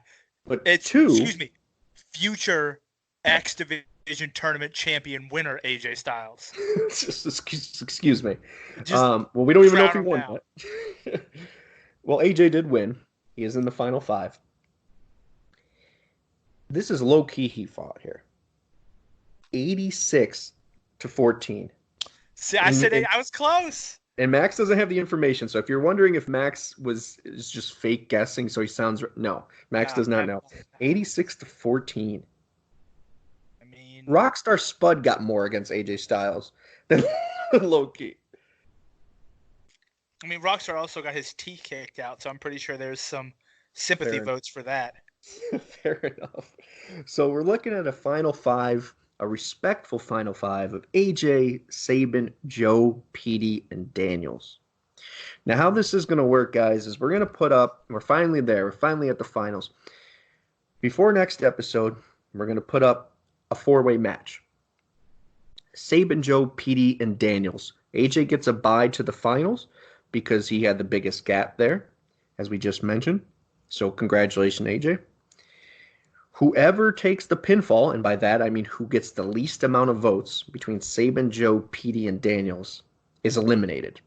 But it's 2... Excuse me. Future X Division tournament champion winner AJ Styles. Excuse me. Well, we don't even know if he won that. Well, AJ did win. He is in the final 5. This is Low Ki he fought here. 86-14. See, I said I was close. And Max doesn't have the information, so if you're wondering if Max is just fake guessing, so he sounds no, Max does not know. 86-14. I mean, Rockstar Spud got more against AJ Styles than Low Ki. I mean, Rockstar also got his teeth kicked out, so I'm pretty sure there's some sympathy votes for that. Fair enough. So we're looking at a final 5. A respectful final 5 of AJ, Saban, Joe, Petey, and Daniels. Now, how this is going to work, guys, is we're going to put up, we're finally there, we're finally at the finals. Before next episode, we're going to put up a 4-way match. Saban, Joe, Petey, and Daniels. AJ gets a bye to the finals because he had the biggest gap there, as we just mentioned. So congratulations, AJ. Whoever takes the pinfall, and by that I mean who gets the least amount of votes between Saban, Joe, Petey, and Daniels, is eliminated.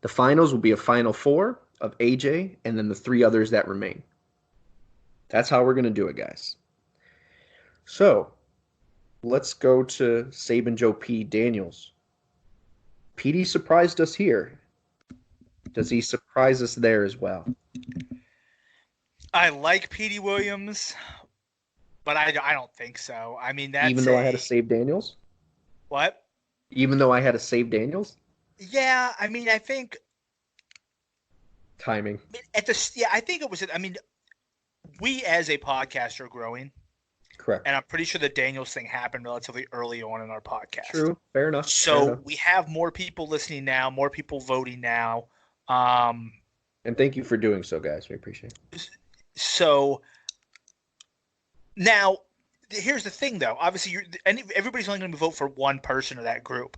The finals will be a final 4 of AJ and then the 3 others that remain. That's how we're going to do it, guys. So, let's go to Saban, Joe, Petey, Daniels. Petey surprised us here. Does he surprise us there as well? I like Petey Williams, but I don't think so. I mean, that's even though I had to save Daniels? What? Even though I had to save Daniels? Yeah, I mean, I think timing. I think it was. I mean, we as a podcast are growing. Correct. And I'm pretty sure the Daniels thing happened relatively early on in our podcast. True. Fair enough. So we have more people listening now, more people voting now. And thank you for doing so, guys. We appreciate it. So now, here's the thing, though. Obviously, everybody's only going to vote for one person of that group.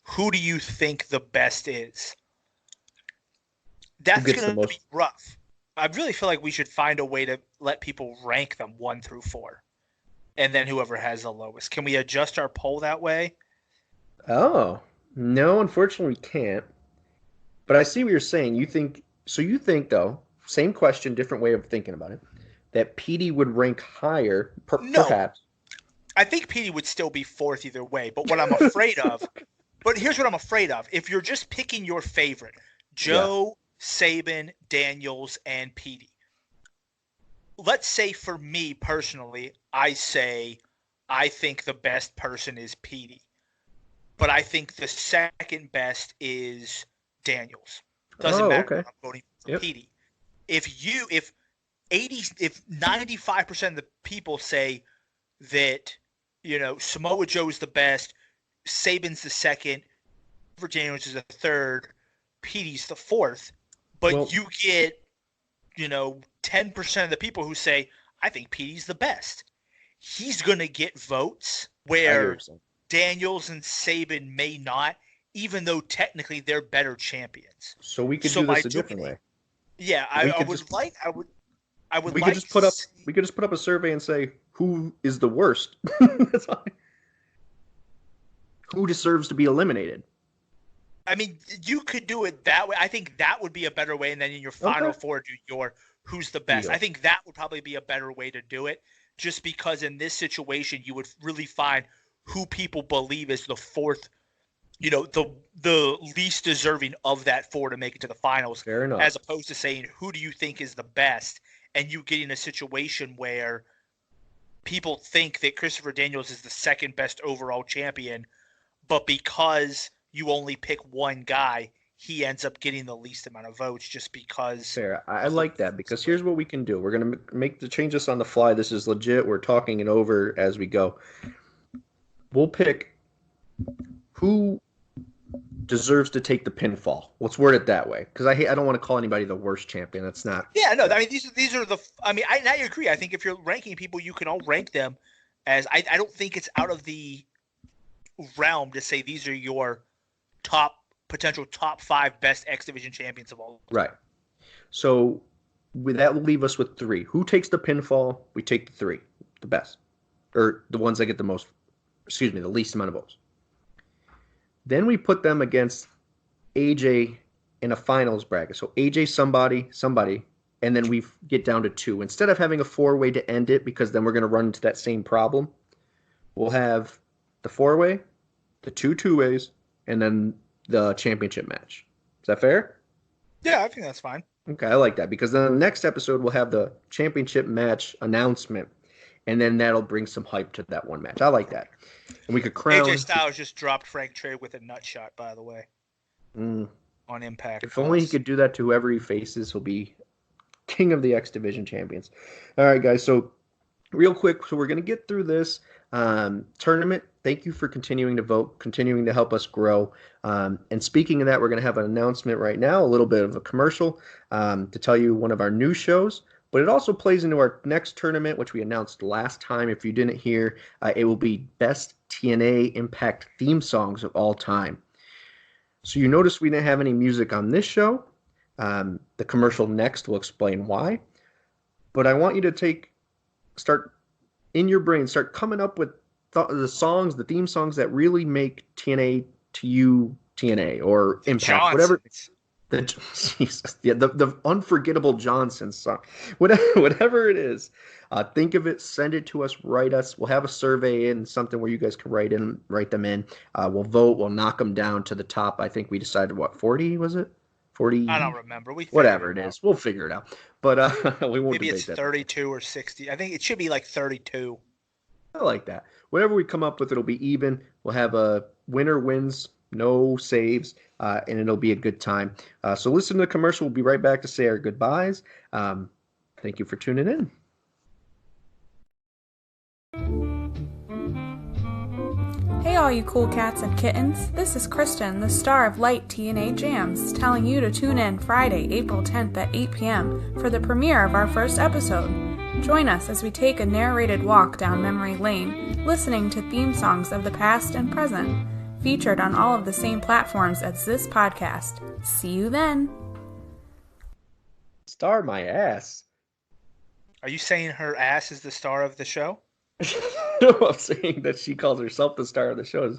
Who do you think the best is? That's going to be rough. I really feel like we should find a way to let people rank them 1 through 4. And then whoever has the lowest. Can we adjust our poll that way? Oh, no, unfortunately we can't. But I see what you're saying. You think, though, same question, different way of thinking about it, that Petey would rank higher, perhaps. I think Petey would still be 4th either way. But what I'm afraid of, here's what I'm afraid of. If you're just picking your favorite, Joe, Saban, Daniels, and Petey. Let's say for me personally, I think the best person is Petey. But I think the second best is Daniels. Doesn't matter. Okay. I'm voting for Petey. If 95% of the people say that, Samoa Joe's the best, Saban's the second, for Daniels is the third, Petey's the 4th, but you get 10% of the people who say, I think Petey's the best. He's going to get votes where Daniels and Saban may not, even though technically they're better champions. So we could do this a different way. Yeah, I would like we could just put up a survey and say who is the worst. That's all. Who deserves to be eliminated? I mean, you could do it that way. I think that would be a better way, and then in your final four, do your who's the best. I think that would probably be a better way to do it, just because in this situation you would really find who people believe is the fourth, the least deserving of that four to make it to the finals. Fair enough. As opposed to saying who do you think is the best, and you get in a situation where people think that Christopher Daniels is the second best overall champion, but because you only pick one guy, he ends up getting the least amount of votes just because. Fair. I like that, because here's what we can do. We're going to make the changes on the fly. This is legit. We're talking it over as we go. We'll pick who deserves to take the pinfall. Let's word it that way, because I don't want to call anybody the worst champion. That's not. Yeah, no. I mean, these are the. I mean, I agree. I think if you're ranking people, you can all rank them as. I don't think it's out of the realm to say these are your potential top 5 best X Division champions of all. Right. So that will leave us with 3. Who takes the pinfall? We take the 3, the best, or the ones that get the least amount of votes. Then we put them against AJ in a finals bracket. So AJ somebody, and then we get down to 2. Instead of having a 4-way to end it, because then we're going to run into that same problem, we'll have the 4-way, the 2-ways, and then the championship match. Is that fair? Yeah, I think that's fine. Okay, I like that, because then the next episode we'll have the championship match announcement, and then that'll bring some hype to that one match. I like that. And we could crown. AJ Styles just dropped Frank Trade with a nut shot, by the way, on Impact. If only he could do that to whoever he faces, he'll be king of the X Division champions. All right, guys, so real quick, so we're going to get through this tournament. Thank you for continuing to vote, continuing to help us grow. And speaking of that, we're going to have an announcement right now, a little bit of a commercial to tell you one of our new shows. But it also plays into our next tournament, which we announced last time. If you didn't hear, it will be Best TNA Impact Theme Songs of All Time. So you notice we didn't have any music on this show. The commercial next will explain why. But I want you to start in your brain, start coming up with the songs, the theme songs that really make TNA to you TNA or Impact, whatever. The unforgettable Johnson song, whatever it is. Think of it, send it to us, write us. We'll have a survey and something where you guys can write them in. We'll vote. We'll knock them down to the top. I think we decided 40 was it? 40. I don't remember. Whatever it is, we'll figure it out. But we won't. Maybe it's 32 or 60. I think it should be like 32. I like that. Whatever we come up with, it'll be even. We'll have a winner wins, no saves, and it'll be a good time. So listen to the commercial. We'll be right back to say our goodbyes. Thank you for tuning in. Hey all you cool cats and kittens, this is Kristen, the star of Light TNA Jams, telling you to tune in Friday, April 10th at 8 p.m. for the premiere of our first episode. Join us as we take a narrated walk down memory lane, listening to theme songs of the past and present, featured on all of the same platforms as this podcast. See you then! Star my ass. Are you saying her ass is the star of the show? No, I'm saying that she calls herself the star of the show.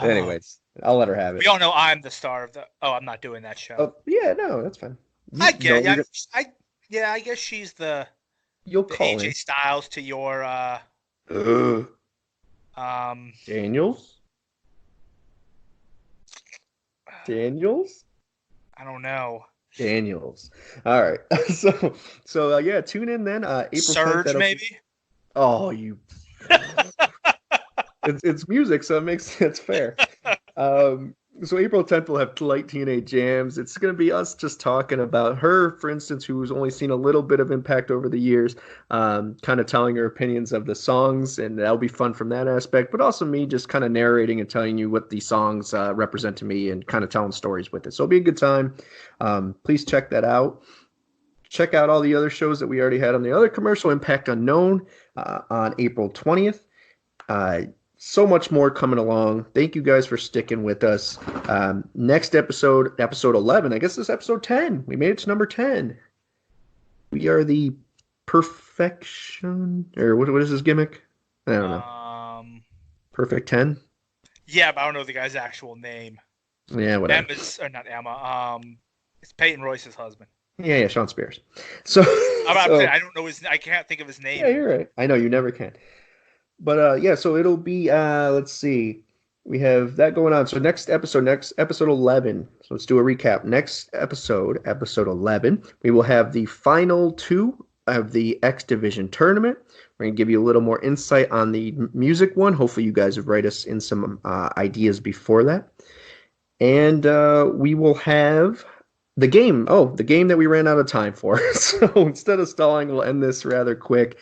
Anyways, I'll let her have it. We all know I'm the star of the. Oh, I'm not doing that show. Oh, yeah, no, that's fine. I get it. I guess she's the. You'll call AJ Styles to your. Daniels. I don't know. Daniels. All right. So yeah, tune in then. April Surge 10th, maybe. Oh, you. it's music, so it's fair. So April 10th we'll have Light TNA Jams. It's going to be us just talking about her, for instance, who's only seen a little bit of Impact over the years, kind of telling her opinions of the songs, and that'll be fun from that aspect. But also me just kind of narrating and telling you what these songs represent to me and kind of telling stories with it. So it'll be a good time. Please check that out. Check out all the other shows that we already had on the other commercial. Impact Unknown on April 20th. so much more coming along. Thank you guys for sticking with us. Next episode 11. I guess this is episode 10. We made it to number 10. We are the perfection, or what is his gimmick? I don't know. Perfect 10? Yeah, but I don't know the guy's actual name. Yeah, whatever. Not Emma. It's Peyton Royce's husband. Yeah, Sean Spears. So, I don't know I can't think of his name. Yeah, you're right. I know you never can. But so it'll be let's see. We have that going on. So next episode 11. So let's do a recap. Next episode 11, we will have the final 2 of the X Division tournament. We're going to give you a little more insight on the music one. Hopefully you guys have write us in some ideas before that. And we will have the game that we ran out of time for. So instead of stalling, we'll end this rather quick.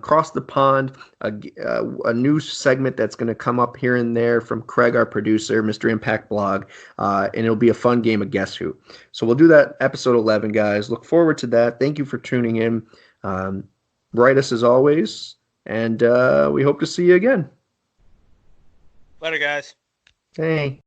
Cross the pond, a new segment that's going to come up here and there from Craig, our producer, Mr. Impact Blog, and it'll be a fun game of Guess Who. So we'll do that episode 11, guys. Look forward to that. Thank you for tuning in. Write us as always, and we hope to see you again. Later, guys. Hey.